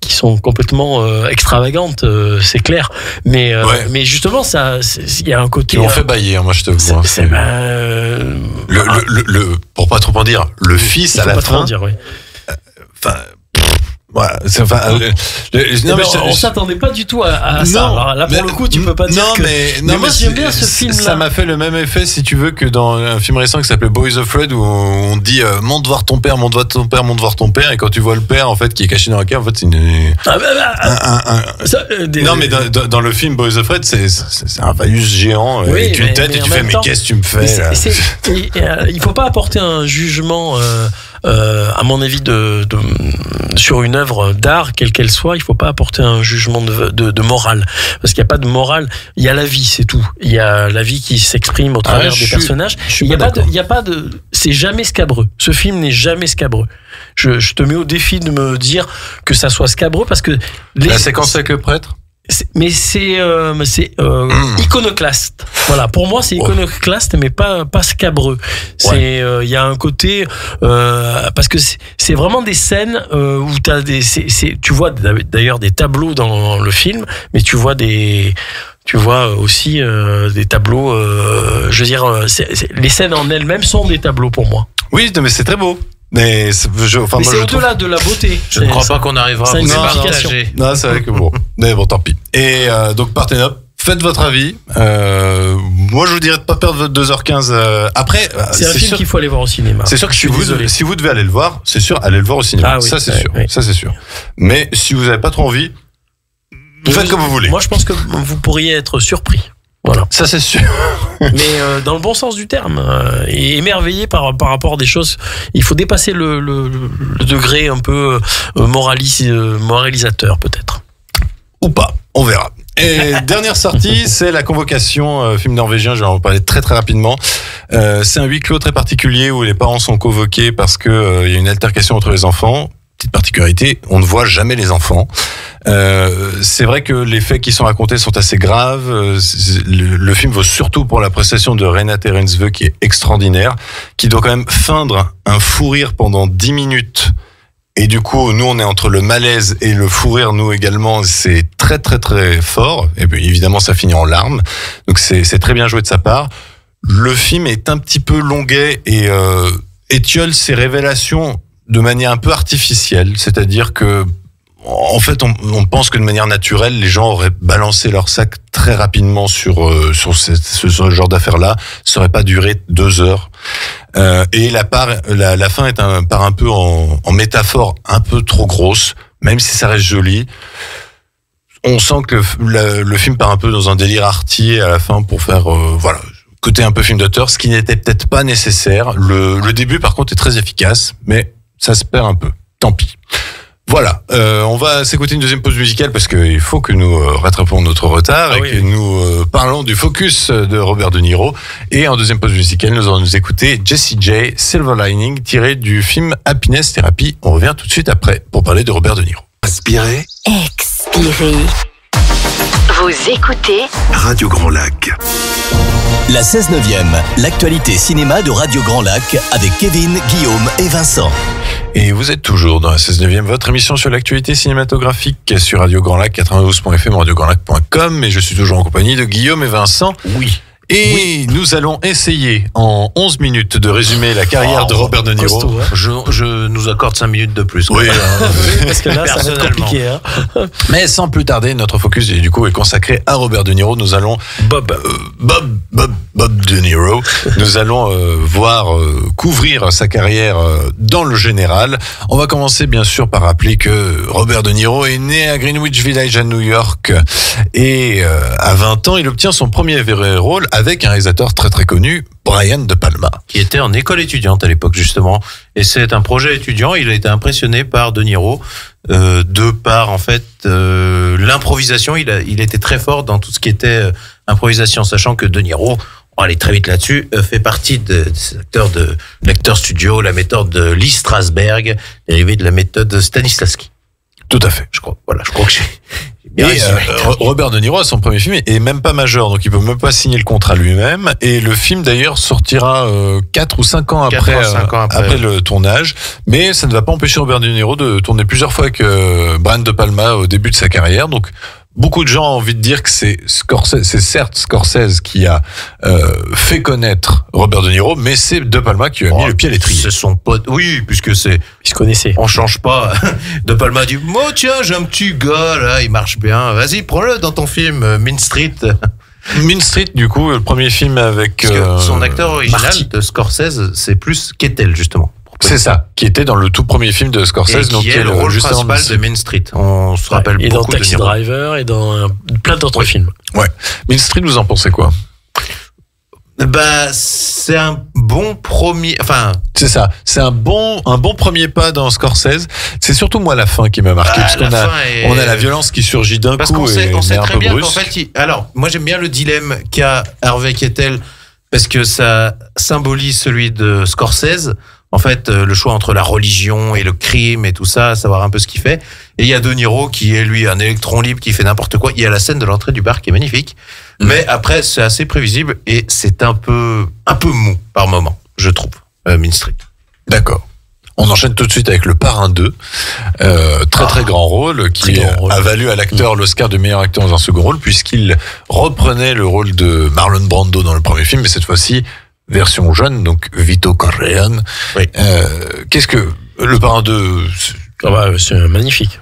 qui sont complètement extravagantes, c'est clair, mais justement il y a un côté qui m'ont fait bailler, moi je te vois. Pour pas trop en dire, le fils à la fin. Voilà, on s'attendait pas du tout à ça. Alors là, pour le coup, tu peux pas dire mais moi, j'aime bien ce film-là. Ça m'a fait le même effet, si tu veux, que dans un film récent qui s'appelait Boys Afraid, où on dit monte voir ton père, monte voir ton père, monte voir ton père, et quand tu vois le père, en fait, qui est caché dans la cave, en fait, c'est non, mais dans le film Boys Afraid, c'est un phallus géant avec une tête, et tu fais, mais qu'est-ce que tu me fais? Il faut pas apporter un jugement. À mon avis, sur une œuvre d'art, quelle qu'elle soit, il faut pas apporter un jugement de morale, parce qu'il y a pas de morale. Il y a la vie, c'est tout. Il y a la vie qui s'exprime au travers des personnages. Il y a pas de. C'est jamais scabreux. Ce film n'est jamais scabreux. Je te mets au défi de me dire que ça soit scabreux, parce que la séquence avec le prêtre. Mais c'est iconoclaste. Voilà, pour moi c'est iconoclaste, mais pas scabreux. C'est il y a un côté parce que c'est vraiment des scènes où t'as tu vois d'ailleurs des tableaux dans le film, mais tu vois Tu vois aussi des tableaux. Je veux dire, les scènes en elles-mêmes sont des tableaux pour moi. Oui, mais c'est très beau. Mais c'est au-delà de la beauté. Je ne crois pas qu'on arrivera à vous partager. Non, c'est vrai que bon. Mais bon, tant pis. Et donc, Parthénope, faites votre avis. Moi, je vous dirais de pas perdre votre 2h15. Après, c'est un film qu'il faut aller voir au cinéma. C'est sûr que si vous devez aller le voir, c'est sûr, allez le voir au cinéma. Ah, oui, ça, c'est sûr. Oui. Ça, c'est sûr. Mais si vous n'avez pas trop envie, faites comme vous voulez. Moi, je pense que vous pourriez être surpris. Voilà. Ça, c'est sûr. Mais dans le bon sens du terme, et émerveillé par rapport à des choses. Il faut dépasser le degré un peu moralisateur, peut-être. Ou pas, on verra. Et dernière sortie, c'est La Convocation, film norvégien, je vais en parler très très rapidement. C'est un huis clos très particulier où les parents sont convoqués parce que y a une altercation entre les enfants. Petite particularité, on ne voit jamais les enfants. C'est vrai que les faits qui sont racontés sont assez graves. Le film vaut surtout pour la prestation de Renate Reinsve qui est extraordinaire, qui doit quand même feindre un fou rire pendant 10 minutes. Et du coup, nous, on est entre le malaise et le fou rire, nous également. C'est très, très, très fort. Et puis, évidemment, ça finit en larmes. Donc, c'est très bien joué de sa part. Le film est un petit peu longuet et étiole ses révélations de manière un peu artificielle. C'est-à-dire que, en fait, on pense que de manière naturelle, les gens auraient balancé leur sac très rapidement sur ce genre d'affaires-là. Ça aurait pas duré 2 heures. Et la fin est part un peu en métaphore un peu trop grosse, même si ça reste joli. On sent que le film part un peu dans un délire arty à la fin pour faire, côté un peu film d'auteur, ce qui n'était peut-être pas nécessaire. Le début, par contre, est très efficace, mais ça se perd un peu. Tant pis. Voilà, on va s'écouter une deuxième pause musicale parce qu'il faut que nous rattrapions notre retard que nous parlons du Focus de Robert De Niro. Et en deuxième pause musicale, nous allons nous écouter Jessie J, Silver Lining, tiré du film Happiness Therapy. On revient tout de suite après pour parler de Robert De Niro. Inspirez. Expirez. Vous écoutez Radio Grand Lac. La 16/9e, l'actualité cinéma de Radio Grand Lac avec Kevin, Guillaume et Vincent. Et vous êtes toujours dans la 16/9e, votre émission sur l'actualité cinématographique sur Radio Grand Lac, 92.fm, radiograndlac.com. Et je suis toujours en compagnie de Guillaume et Vincent. Oui. Et nous allons essayer en 11 minutes de résumer la carrière de Robert De Niro. Costaud, hein. Je nous accorde 5 minutes de plus. Oui, parce que là, ça va être compliqué. Hein. Mais sans plus tarder, notre focus du coup est consacré à Robert De Niro. Nous allons Bob De Niro. Nous allons couvrir sa carrière dans le général. On va commencer bien sûr par rappeler que Robert De Niro est né à Greenwich Village à New York et à 20 ans, il obtient son premier vrai rôle avec un réalisateur très très connu, Brian De Palma. Qui était en école étudiante à l'époque justement. Et c'est un projet étudiant, il a été impressionné par De Niro, de par en fait l'improvisation. Il était très fort dans tout ce qui était improvisation, sachant que De Niro, on va aller très vite là-dessus, fait partie des acteurs de l'acteur studio, la méthode de Lee Strasberg, dérivée de la méthode de Stanislavski. Tout à fait. Je crois que j'ai bien et Robert De Niro, son premier film est même pas majeur, donc il peut même pas signer le contrat lui-même. Et le film d'ailleurs sortira 4 ou 5 ans après le tournage. Mais ça ne va pas empêcher Robert De Niro de tourner plusieurs fois avec Brian De Palma au début de sa carrière. Donc beaucoup de gens ont envie de dire que c'est certes Scorsese qui a fait connaître Robert De Niro, mais c'est De Palma qui lui a mis le pied à l'étrier. C'est son pote. Oui, puisque ils se connaissaient. On change pas. De Palma dit tiens, j'ai un petit gars là, il marche bien. Vas-y, prends-le dans ton film Mean Street. Mean Street, du coup, le premier film avec son acteur original de Scorsese, c'est plus Kettel justement. C'est ça, qui était dans le tout premier film de Scorsese, donc qui est le rôle principal de Mean Street. On se rappelle beaucoup de Niro. Et dans Taxi Driver et dans plein d'autres films. Ouais. Mean Street, vous en pensez quoi ? C'est un bon premier. Enfin, c'est ça. C'est un bon premier pas dans Scorsese. C'est surtout moi la fin qui m'a marqué, parce qu'on a la violence qui surgit d'un coup. Parce qu'on sait très bien qu'en fait, alors moi j'aime bien le dilemme qu'a Harvey Keitel, parce que ça symbolise celui de Scorsese. En fait, le choix entre la religion et le crime et tout ça, savoir un peu ce qu'il fait. Et il y a De Niro qui est, lui, un électron libre qui fait n'importe quoi. Il y a la scène de l'entrée du bar qui est magnifique. Mais après, c'est assez prévisible et c'est un peu mou par moment, je trouve, Mean Street. D'accord. On enchaîne. enchaîne tout de suite avec Le Parrain 2, très grand rôle, qui a valu à l'acteur l'Oscar du meilleur acteur dans un second rôle, puisqu'il reprenait le rôle de Marlon Brando dans le premier film, mais cette fois-ci version jeune, donc Vito Corleone. Oui. Qu'est-ce que Le Parrain 2 c'est magnifique.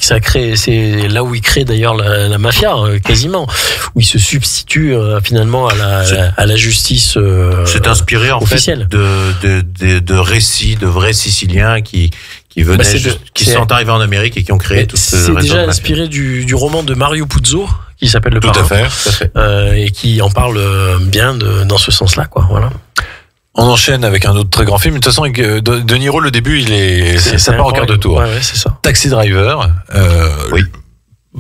C'est là où il crée d'ailleurs la mafia, quasiment, où il se substitue finalement à la justice c'est inspiré en officielle. Fait de récits de vrais Siciliens qui venaient, qui sont arrivés en Amérique et qui ont créé tout ce réseau. C'est déjà inspiré du roman de Mario Puzo qui s'appelle Le Parrain. Tout à fait. Et qui en parle bien dans ce sens-là, quoi. Voilà. On enchaîne avec un autre très grand film. De toute façon, De Niro, le début, ça part en quart de tour. Ouais, c'est ça. Taxi Driver. Oui.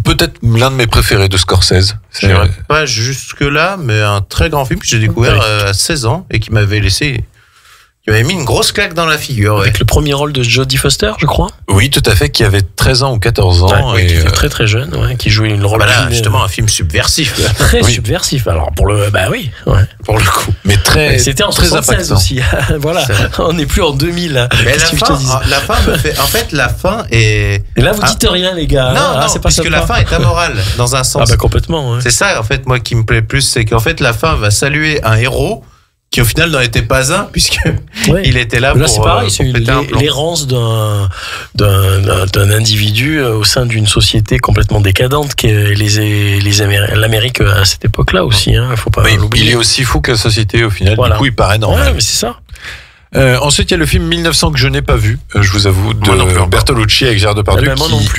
Peut-être l'un de mes préférés de Scorsese. Je n'irai pas jusque-là, mais un très grand film que j'ai découvert à 16 ans et qui m'avait mis une grosse claque dans la figure. Avec le premier rôle de Jodie Foster, je crois. Oui, tout à fait, qui avait 13 ans ou 14 ans. Qui était très très jeune, qui jouait une rôle. Voilà, justement, un film subversif. Très subversif. Alors, pour le coup. Mais c'était en très 76 aussi. Voilà. On n'est plus en 2000. Mais la fin me fait. En fait, la fin est. Et là, vous dites rien, les gars. Non, c'est pas parce que la fin est amorale, dans un sens. Complètement. Ouais. C'est ça, en fait, moi, qui me plaît plus, c'est qu'en fait, la fin va saluer un héros qui au final n'en était pas un, puisque il était là pour. C'est pareil, c'est l'errance d'un individu au sein d'une société complètement décadente qu'est l'Amérique à cette époque-là aussi. Faut pas l'oublier. Il est aussi fou que la société au final. Du coup, il paraît normal. Ouais, mais c'est ça. Ensuite, il y a le film 1900 que je n'ai pas vu, je vous avoue, de Bertolucci avec Gérard Depardieu,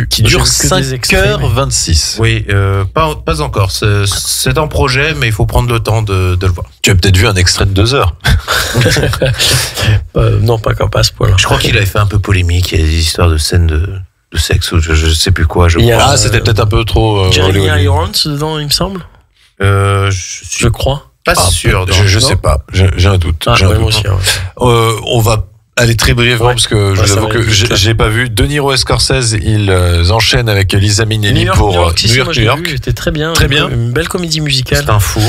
qui dure 5h26. Oui, pas encore. C'est en projet, mais il faut prendre le temps de le voir. Tu as peut-être vu un extrait de 2 heures. Non, pas qu'à ce point-là. Je crois qu'il avait fait un peu polémique. Il y a des histoires de scènes de sexe ou je sais plus quoi. C'était peut-être un peu trop. Jeremy Irons dedans, il me semble. Je crois. Pas sûr. Je sais pas. J'ai un doute. Moi aussi, on va aller très brièvement parce que je vous avoue que j'ai pas vu. De Niro et Scorsese, ils enchaînent avec Liza Minnelli pour New York. C'était très bien. Très bien. Une belle comédie musicale. C'est un four.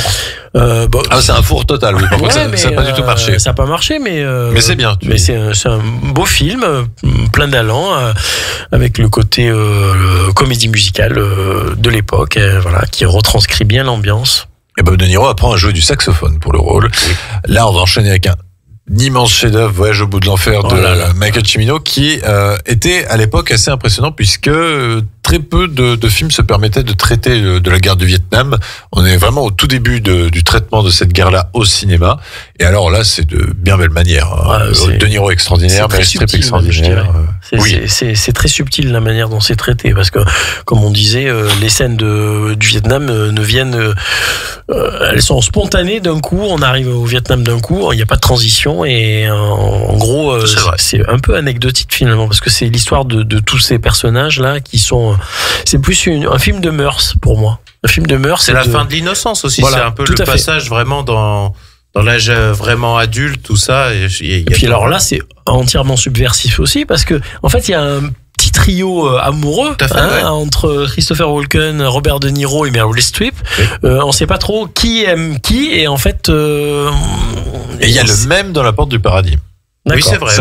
C'est un four total. Oui. Par contre, ça n'a pas du tout marché. Ça n'a pas marché, mais c'est bien. Mais c'est un beau film, plein d'allant, avec le côté comédie musicale de l'époque, qui retranscrit bien l'ambiance. Et Bob De Niro apprend à jouer du saxophone pour le rôle. Oui. Là, on va enchaîner avec un immense chef-d'œuvre, Voyage au bout de l'enfer de Michael Cimino, qui était à l'époque assez impressionnant puisque très peu de films se permettaient de traiter de la guerre du Vietnam. On est vraiment au tout début du traitement de cette guerre-là au cinéma. Et alors là, c'est de bien belle manière. De Niro extraordinaire, Meryl Streep extraordinaire. C'est très subtil la manière dont c'est traité parce que, comme on disait, les scènes du Vietnam ne viennent, elles sont spontanées d'un coup. On arrive au Vietnam d'un coup, il n'y a pas de transition et en gros, c'est un peu anecdotique finalement parce que c'est l'histoire de tous ces personnages là qui sont. C'est plus un film de mœurs pour moi. Un film de mœurs. C'est la fin de l'innocence aussi. Voilà, c'est un peu le passage vraiment dans l'âge vraiment adulte, tout ça. Et puis alors là, c'est entièrement subversif aussi parce que en fait, il y a un petit trio amoureux entre Christopher Walken, Robert De Niro et Meryl Streep. Oui. On sait pas trop qui aime qui et en fait. Et il y a le même dans La Porte du Paradis. Oui, c'est vrai.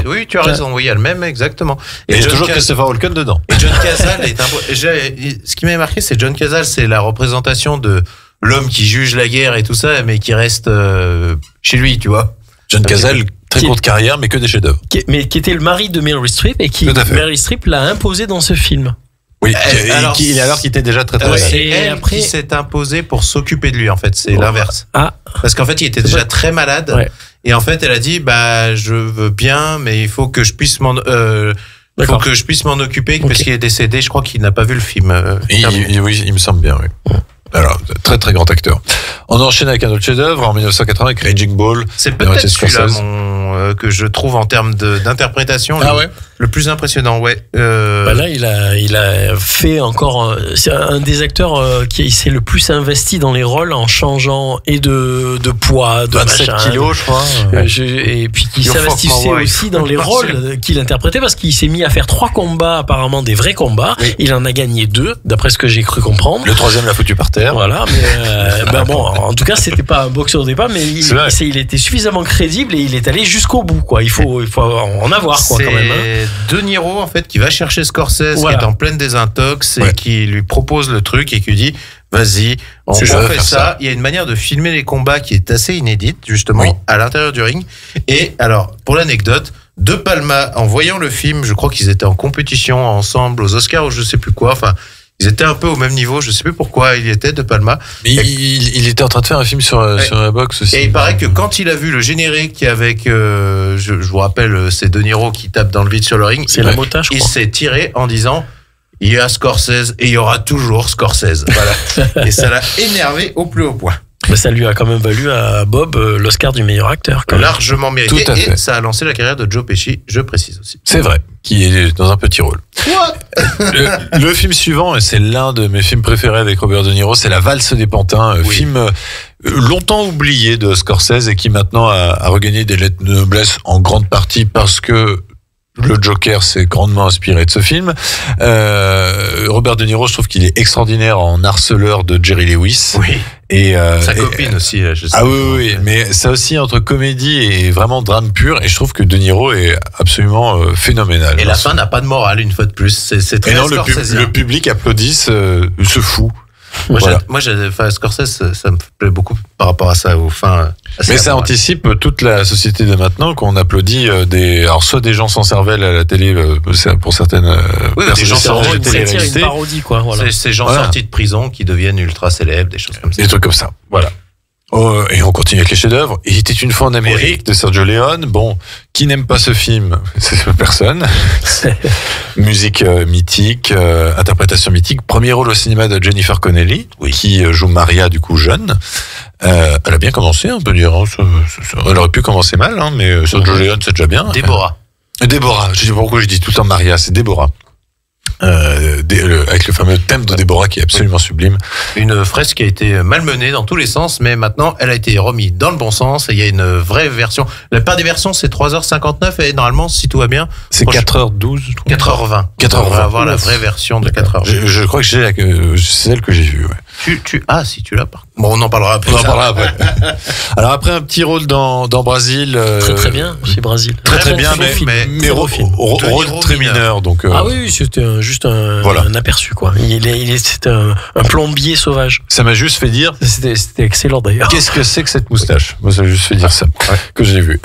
Oui, tu as raison. Oui, il y a le même, exactement. Et il y a toujours Christopher Walken dedans. Et John Cazale ce qui m'a marqué, c'est John Cazale, c'est la représentation de l'homme qui juge la guerre et tout ça, mais qui reste chez lui, tu vois. John Cazale, très courte carrière, mais que des chefs-d'œuvre. Mais qui était le mari de Meryl Streep et qui Meryl Streep l'a imposé dans ce film. Oui, alors qu'il était déjà très très et elle qui s'est imposée pour s'occuper de lui, en fait, c'est l'inverse. Parce qu'en fait, il était déjà très malade. Ouais. Et en fait, elle a dit, je veux bien, mais il faut que je puisse m'en occuper parce qu'il est décédé. Je crois qu'il n'a pas vu le film. Oui, il me semble bien, oui. Alors, très très grand acteur. On enchaîne avec un autre chef-d'œuvre en 1980 avec Raging Bull. C'est peut-être celui-là que je trouve en termes d'interprétation. Ah ouais. Le plus impressionnant, ouais. Là, il a fait encore. C'est un des acteurs qui s'est le plus investi dans les rôles en changeant et de poids, de 27 machin. kilos, je crois. Et puis qui s'investissait aussi dans les rôles qu'il interprétait parce qu'il s'est mis à faire 3 combats, apparemment des vrais combats. Oui. Il en a gagné 2, d'après ce que j'ai cru comprendre. Le 3e l'a foutu par terre. Voilà, mais bon, en tout cas, c'était pas un boxeur au départ, mais il était suffisamment crédible et il est allé jusqu'au bout, quoi. Il faut en avoir, quoi, quand même. De Niro, en fait, qui va chercher Scorsese, qui est en pleine désintox et qui lui propose le truc et qui lui dit vas-y, on fait ça. Il y a une manière de filmer les combats qui est assez inédite, justement, à l'intérieur du ring. Et alors, pour l'anecdote, De Palma, en voyant le film, je crois qu'ils étaient en compétition ensemble aux Oscars ou je sais plus quoi, enfin, ils étaient un peu au même niveau, je sais plus pourquoi il y était, De Palma. Mais il était en train de faire un film sur la boxe aussi. Et il paraît que quand il a vu le générique avec, je vous rappelle, c'est De Niro qui tape dans le vide sur le ring. C'est la mota, je crois. Il s'est tiré en disant, il y a Scorsese et il y aura toujours Scorsese. Voilà. Et ça l'a énervé au plus haut point. Mais ça lui a quand même valu à Bob l'Oscar du meilleur acteur. Largement mérité. Tout à fait. Et ça a lancé la carrière de Joe Pesci, je précise aussi. C'est vrai, qui est dans un petit rôle. Le film suivant, et c'est l'un de mes films préférés avec Robert De Niro, c'est La Valse des Pantins, film longtemps oublié de Scorsese et qui maintenant a regagné des lettres de noblesse en grande partie parce que le Joker s'est grandement inspiré de ce film. Robert De Niro, je trouve qu'il est extraordinaire en harceleur de Jerry Lewis. Oui. Et sa copine aussi, je sais. Ah oui, mais ça aussi entre comédie et vraiment drame pur. Et je trouve que De Niro est absolument phénoménal. Et la fin n'a pas de morale, une fois de plus. C'est très Scorsese. Le public applaudit, se fout. Moi, Scorsese, ça me plaît beaucoup par rapport à ça, aux fins. Mais ça anticipe toute la société de maintenant qu'on applaudit alors soit des gens sans cervelle à la télé pour certaines des gens sans une parodie, quoi. Voilà. Ces gens sortis de prison qui deviennent ultra célèbres, des choses comme ça. Des trucs comme ça. Voilà. Et on continue avec les chefs-d'œuvre. Il était une fois en Amérique de Sergio Leone. Bon, qui n'aime pas ce film? C'est personne. Musique mythique, interprétation mythique. Premier rôle au cinéma de Jennifer Connelly, qui joue Maria, du coup jeune. Elle a bien commencé, on peut dire. Elle aurait pu commencer mal, mais Sergio Leone, c'est déjà bien. Déborah. Je sais pas pourquoi je dis tout le temps Maria, c'est Déborah. Avec le fameux thème de Déborah qui est absolument sublime. Une fresque qui a été malmenée dans tous les sens, mais maintenant elle a été remise dans le bon sens et il y a une vraie version. La part des versions c'est 3h59 et normalement si tout va bien c'est 4h12 4h20. On va avoir la vraie version de 4h20. Je crois que c'est celle que j'ai vue. Si tu l'as pas. Bon, on en parlera après. Alors après un petit rôle dans Brasil. Très bien chez Brasil. Très bien, mais rôle très mineur. Donc. Ah oui, c'était juste un aperçu, quoi. C'était un plombier sauvage. Ça m'a juste fait dire. C'était excellent d'ailleurs. Qu'est-ce que c'est que cette moustache? Moi, ça m'a juste fait dire ça que j'ai vu.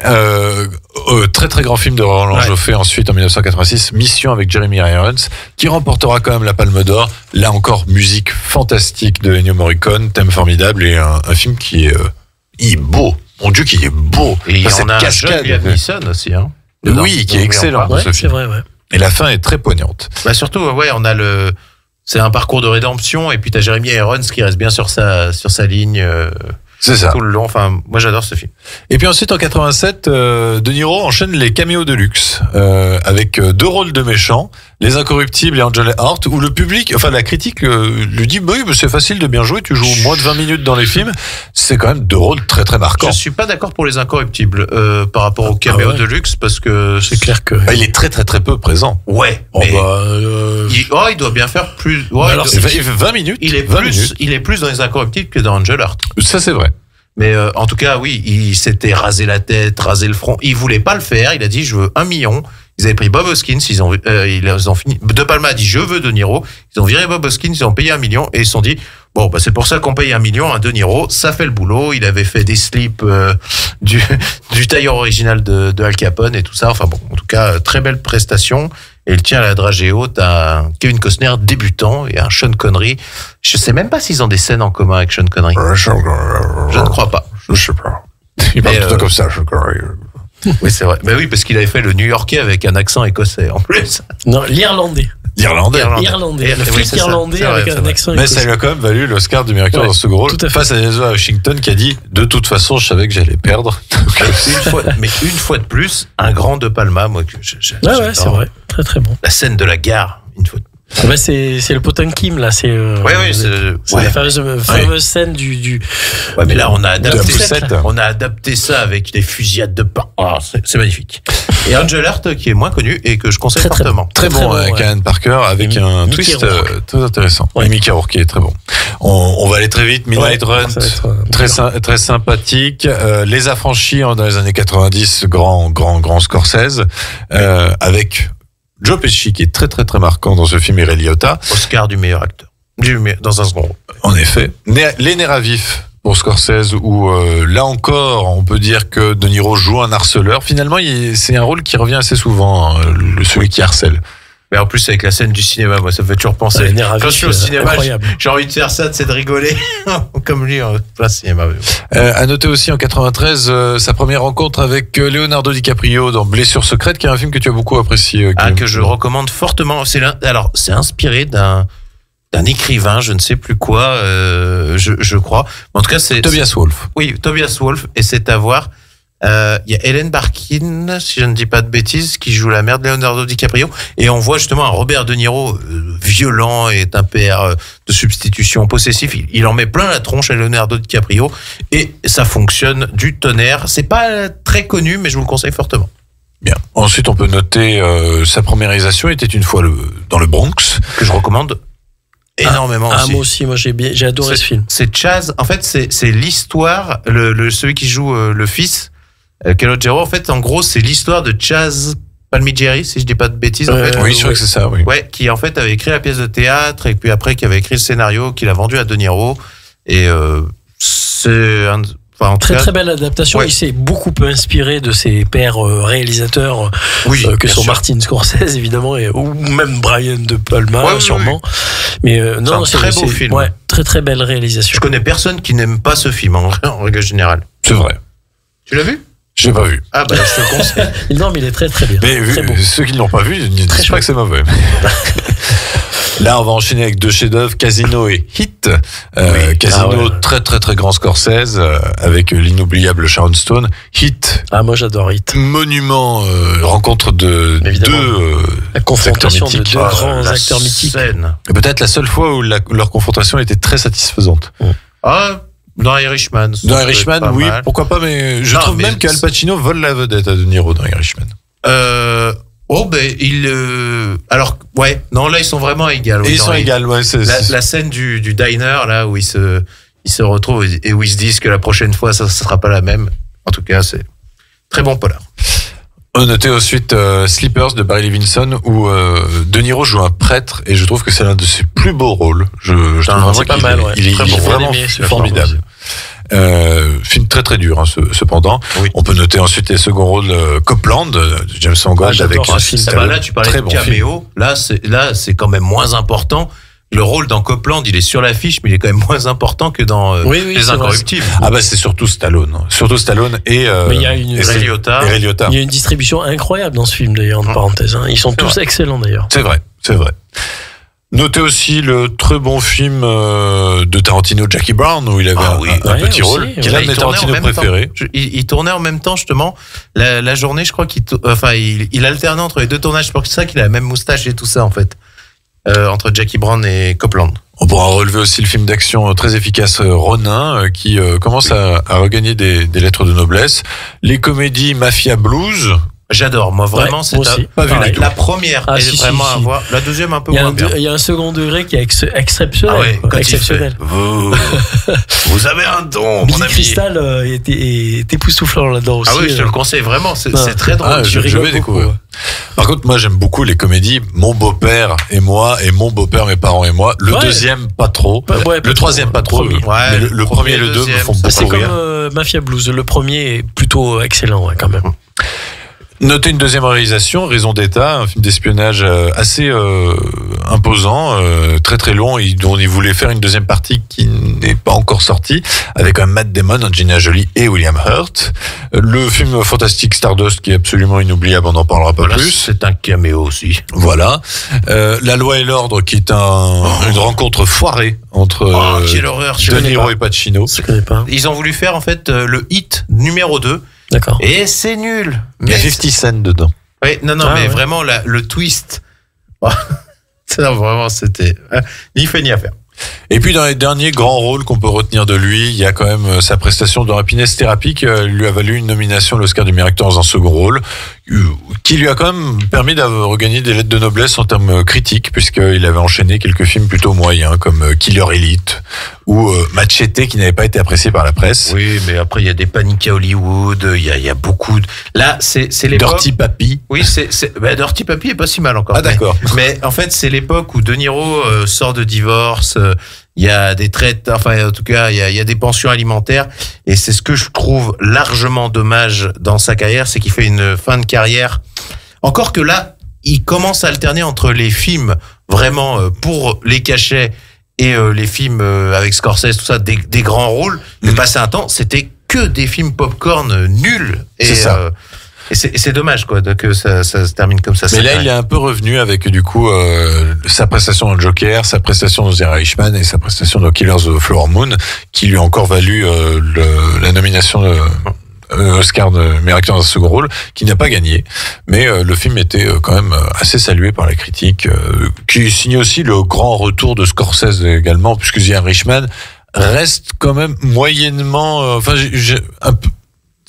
Très très grand film de Roland Joffé ensuite en 1986, Mission avec Jeremy Irons, qui remportera quand même la Palme d'Or. Là encore, musique fantastique de Ennio Morricone, thème formidable et un film qui est beau. Mon Dieu, qui est beau. Et il y en a un jeune Liam Neeson aussi. Oui, qui est excellent. C'est vrai, Et la fin est très poignante. Surtout, on a c'est un parcours de rédemption et puis t'as Jeremy Irons qui reste bien sur sa ligne. C'est ça. Tout le long. Enfin, moi, j'adore ce film. Et puis ensuite, en 87, De Niro enchaîne les caméos de luxe avec 2 rôles de méchants, Les Incorruptibles et Angela Hart, où le public, la critique lui dit oui, mais c'est facile de bien jouer, tu joues moins de 20 minutes dans les films. C'est quand même 2 rôles très très marquants. Je suis pas d'accord pour Les Incorruptibles par rapport aux caméos de luxe parce que c'est clair que il est très très très peu présent. Ouais. Il doit bien faire plus. Alors, c'est 20 minutes. Il est plus dans Les Incorruptibles que dans Angela Hart. Ça c'est vrai. Mais en tout cas, oui, il s'était rasé la tête, rasé le front. Il voulait pas le faire. Il a dit, je veux 1 million. Ils avaient pris Bob Hoskins. Ils ont fini. De Palma a dit, je veux De Niro. Ils ont viré Bob Hoskins. Ils ont payé 1 million et ils se sont dit, bon, c'est pour ça qu'on paye 1 million à De Niro. Ça fait le boulot. Il avait fait des slips du tailleur original de Al Capone et tout ça. Enfin bon, en tout cas, très belle prestation. Et il tient à la dragée haute à Kevin Costner débutant et à Sean Connery. Je sais même pas s'ils ont des scènes en commun avec Sean Connery. Je ne crois pas. Je sais pas. Il parle tout comme ça, Sean Connery. Oui, c'est vrai. Mais oui, parce qu'il avait fait le New-Yorkais avec un accent écossais en plus. Non, l'Irlandais. Irlandais. Le flic irlandais avec un accent. Mais ça lui a quand même valu l'Oscar du meilleur acteur dans ce rôle face à Denzel Washington qui a dit de toute façon je savais que j'allais perdre. Mais une fois de plus, un grand De Palma, moi que j'adore. Ouais, c'est vrai, très très bon. La scène de la gare, une fois. C'est le Potemkin là, c'est la fameuse scène du. Ouais, mais là on a adapté ça avec des fusillades de pain. Oh, c'est magnifique. Et Angel Heart qui est moins connu et que je conseille fortement. Très bon avec Alan Parker avec un twist très intéressant. Et Mickey Rourke qui est très bon. On va aller très vite. Midnight Run, très sympathique. Les Affranchis dans les années 90, grand Scorsese avec Joe Pesci qui est très très très marquant dans ce film et Ray Liotta. Oscar du meilleur acteur. Dans un second rôle. En effet. Les Nerfs à vif pour Scorsese où là encore on peut dire que De Niro joue un harceleur. Finalement c'est un rôle qui revient assez souvent, celui qui harcèle. Mais en plus avec la scène du cinéma, moi ça me fait toujours penser. Quand je suis au cinéma, j'ai envie de faire ça, c'est de rigoler comme lui en plein cinéma. À noter aussi en 93 sa première rencontre avec Leonardo DiCaprio dans Blessure secrète, qui est un film que tu as beaucoup apprécié. Que je recommande fortement. C'est inspiré d'un écrivain, je ne sais plus quoi, je crois. En tout cas, c'est Tobias Wolff. Oui, Tobias Wolff, et c'est à voir. Il y a Helen Barkin, si je ne dis pas de bêtises, qui joue la mère de Leonardo DiCaprio, et on voit justement un Robert De Niro violent et un père de substitution possessif. Il en met plein la tronche à Leonardo DiCaprio, et ça fonctionne du tonnerre. C'est pas très connu, mais je vous le conseille fortement. Bien. Ensuite, on peut noter sa première réalisation était une fois dans le Bronx, que je recommande énormément aussi. Moi aussi, j'ai adoré ce film. C'est Chaz. En fait, c'est l'histoire. Celui qui joue le fils. Calogero, en fait, en gros, c'est l'histoire de Chaz Palminteri, si je dis pas de bêtises. En fait. Oui, je crois que c'est ça, oui. Ouais, qui en fait avait écrit la pièce de théâtre et puis après qui avait écrit le scénario, qu'il a vendu à De Niro. Et c'est très belle adaptation. Ouais. Il s'est beaucoup inspiré de ses pairs réalisateurs, que sont Martin Scorsese évidemment, ou même Brian De Palma sûrement. Mais non, c'est un très beau film. Ouais, très très belle réalisation. Je connais personne qui n'aime pas ce film en règle générale. C'est vrai. Tu l'as vu? Je l'ai pas vu. Ah bah je te le conseille. Non mais il est très très bien. Mais très beau. Ceux qui ne l'ont pas vu, ne disent pas que c'est mauvais. Là, on va enchaîner avec deux chefs-d'œuvre, Casino et Hit. Casino, très très très grand Scorsese, avec l'inoubliable Sharon Stone. Hit. Moi j'adore Hit. Monument, rencontre de la confrontation de deux grands acteurs mythiques. Peut-être la seule fois où leur confrontation était très satisfaisante. Dans Irishman. Dans Irishman, oui, mal. Pourquoi pas, mais je trouve même qu'Al Pacino vole la vedette à De Niro dans Irishman. Alors, ouais, non, là, ils sont vraiment égaux. Ils sont égaux, ouais. La scène du diner, là, où ils se retrouvent et où ils se disent que la prochaine fois, ça sera pas la même. En tout cas, c'est très bon polar. On notait ensuite Sleepers de Barry Levinson où De Niro joue un prêtre et je trouve que c'est l'un de ses plus beaux rôles. Je trouve vraiment pas mal, ouais. Il est vraiment formidable. Film très très dur, cependant. Oui. On peut noter ensuite les seconds rôles Copland de James Mangold avec là tu parlais de caméo. Là c'est quand même moins important. Le rôle dans Copland, il est sur l'affiche, mais il est quand même moins important que dans Les Incorruptibles. C'est surtout Stallone. Et Ray Liotta. Il y a une distribution incroyable dans ce film, d'ailleurs, en parenthèse. Ils sont tous excellents, d'ailleurs. C'est vrai. Notez aussi le très bon film de Tarantino, Jackie Brown, où il avait un petit rôle, qui est l'un de mes Tarantino préférés. Il tournait en même temps, justement, la journée, je crois il alternait entre les deux tournages. C'est pour ça qu'il a la même moustache et tout ça, en fait. Entre Jackie Brown et Copland. On pourra relever aussi le film d'action très efficace Ronin qui commence à regagner des lettres de noblesse. Les comédies Mafia Blues. J'adore, moi vraiment, c'est pas vu la première est vraiment à voir. La deuxième un peu moins bien. Il y a un second degré qui est exceptionnel. Exceptionnel. Vous avez un don, mon ami. Crystal est époustouflant là-dedans aussi. Ah oui, je te le conseille vraiment, c'est très drôle. Je vais découvrir. Par contre, moi j'aime beaucoup les comédies Mon beau-père et moi, et Mon beau-père, mes parents et moi. Le deuxième, pas trop. Le troisième, pas trop. Mais le premier et le deux me font beaucoup rire. C'est comme Mafia Blues. Le premier est plutôt excellent, quand même. Notez une deuxième réalisation, Raison d'État, un film d'espionnage assez imposant, très très long, et dont il voulait faire une deuxième partie qui n'est pas encore sortie, avec un Matt Damon, Angelina Jolie et William Hurt. Le film fantastique Stardust, qui est absolument inoubliable, on n'en parlera pas plus. C'est un caméo aussi. Voilà. La Loi et l'Ordre, qui est une rencontre foirée entre quelle horreur, De Niro et Pacino. Je connais pas. Ils ont voulu faire en fait le hit numéro 2. D'accord. Et c'est nul. Il y a 50 Cent dedans. Oui, non, mais vraiment le twist. Ça, vraiment, c'était ni fait ni à faire. Et puis dans les derniers grands rôles qu'on peut retenir de lui, il y a quand même sa prestation dans Happiness Therapy qui lui a valu une nomination à l'Oscar du meilleur acteur dans un second rôle, qui lui a quand même permis d'avoir regagné des lettres de noblesse en termes critiques, puisqu'il avait enchaîné quelques films plutôt moyens comme Killer Elite ou Machete, qui n'avait pas été apprécié par la presse. Oui, mais après il y a des paniques à Hollywood, il y a beaucoup de... Là, c'est l'époque... Dirty Papi. Oui, Dirty Papi est pas si mal encore. Ah d'accord. Mais en fait, c'est l'époque où De Niro sort de divorce, il y a des traites, enfin en tout cas, il y a des pensions alimentaires, et c'est ce que je trouve largement dommage dans sa carrière, c'est qu'il fait une fin de carrière. Encore que là, il commence à alterner entre les films vraiment pour les cachets et les films avec Scorsese, tout ça, des grands rôles. Mais passé un temps, c'était que des films popcorn nuls. Et c'est ça. Et c'est dommage quoi que ça se termine comme ça. Mais là, il est un peu revenu avec du coup sa prestation dans Joker, sa prestation dans The Irishman et sa prestation dans Killers of the Flower Moon, qui lui a encore valu la nomination Oscar de meilleur acteur dans un second rôle, qui n'a pas gagné. Mais le film était quand même assez salué par la critique, qui signe aussi le grand retour de Scorsese également, puisque The Irishman reste quand même moyennement, j'ai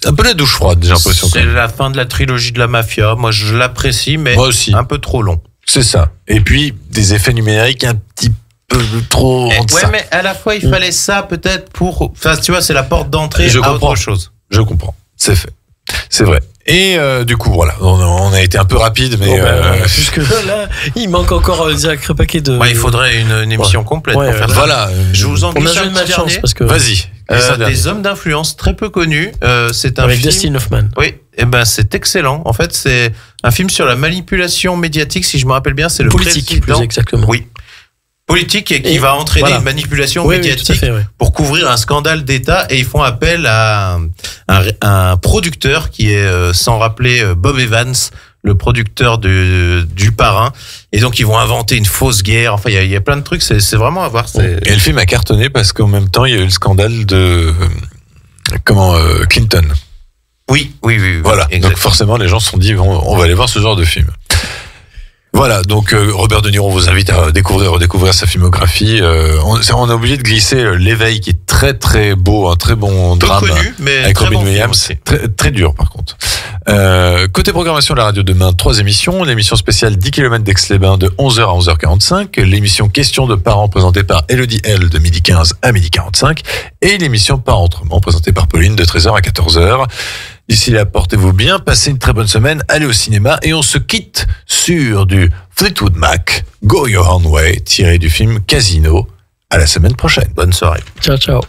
un peu la douche froide, j'ai l'impression. C'est la fin de la trilogie de la mafia. Moi, je l'apprécie, mais moi aussi. Un peu trop long. C'est ça. Et puis, des effets numériques un petit peu trop... Ouais, mais à la fois, il fallait ça peut-être pour... Enfin, tu vois, c'est la porte d'entrée à autre chose. Je comprends. C'est fait. C'est vrai. Et du coup, voilà, on a été un peu rapide, mais... Jusque là, il manque encore un sacré paquet de... il faudrait une émission complète pour faire ça. Voilà. Je vous en dis un petit dernier. Parce que... Vas-y. Des hommes d'influence très peu connus. C'est un avec film... Dustin Hoffman. Oui, et c'est excellent. En fait, c'est un film sur la manipulation médiatique, si je me rappelle bien. C'est le politique, président... plus exactement. Oui. Politique et qui va entraîner une manipulation médiatique pour couvrir un scandale d'État, et ils font appel à un producteur qui est, sans rappeler, Bob Evans, le producteur du Parrain, et donc ils vont inventer une fausse guerre. Enfin, il y a plein de trucs, c'est vraiment à voir. Et le film a cartonné parce qu'en même temps il y a eu le scandale de Clinton. Oui. Voilà. Exactement. Donc forcément les gens se sont dit on va aller voir ce genre de film. Voilà, donc Robert De Niro vous invite à redécouvrir sa filmographie. On a oublié de glisser L'Éveil, qui est très très beau, un très bon drame connu, mais avec très Robin bon Williams. Très, très dur par contre. Côté programmation, la radio demain, 3 émissions. L'émission spéciale 10 km d'Aix-les-Bains de 11h à 11h45. L'émission Questions de parents présentée par Elodie L de 12h15 à 12h45. Et l'émission Parents Autrement présentée par Pauline de 13h à 14h. D'ici là, portez-vous bien, passez une très bonne semaine, allez au cinéma, et on se quitte sur du Fleetwood Mac, Go Your Own Way, tiré du film Casino. À la semaine prochaine. Bonne soirée. Ciao, ciao.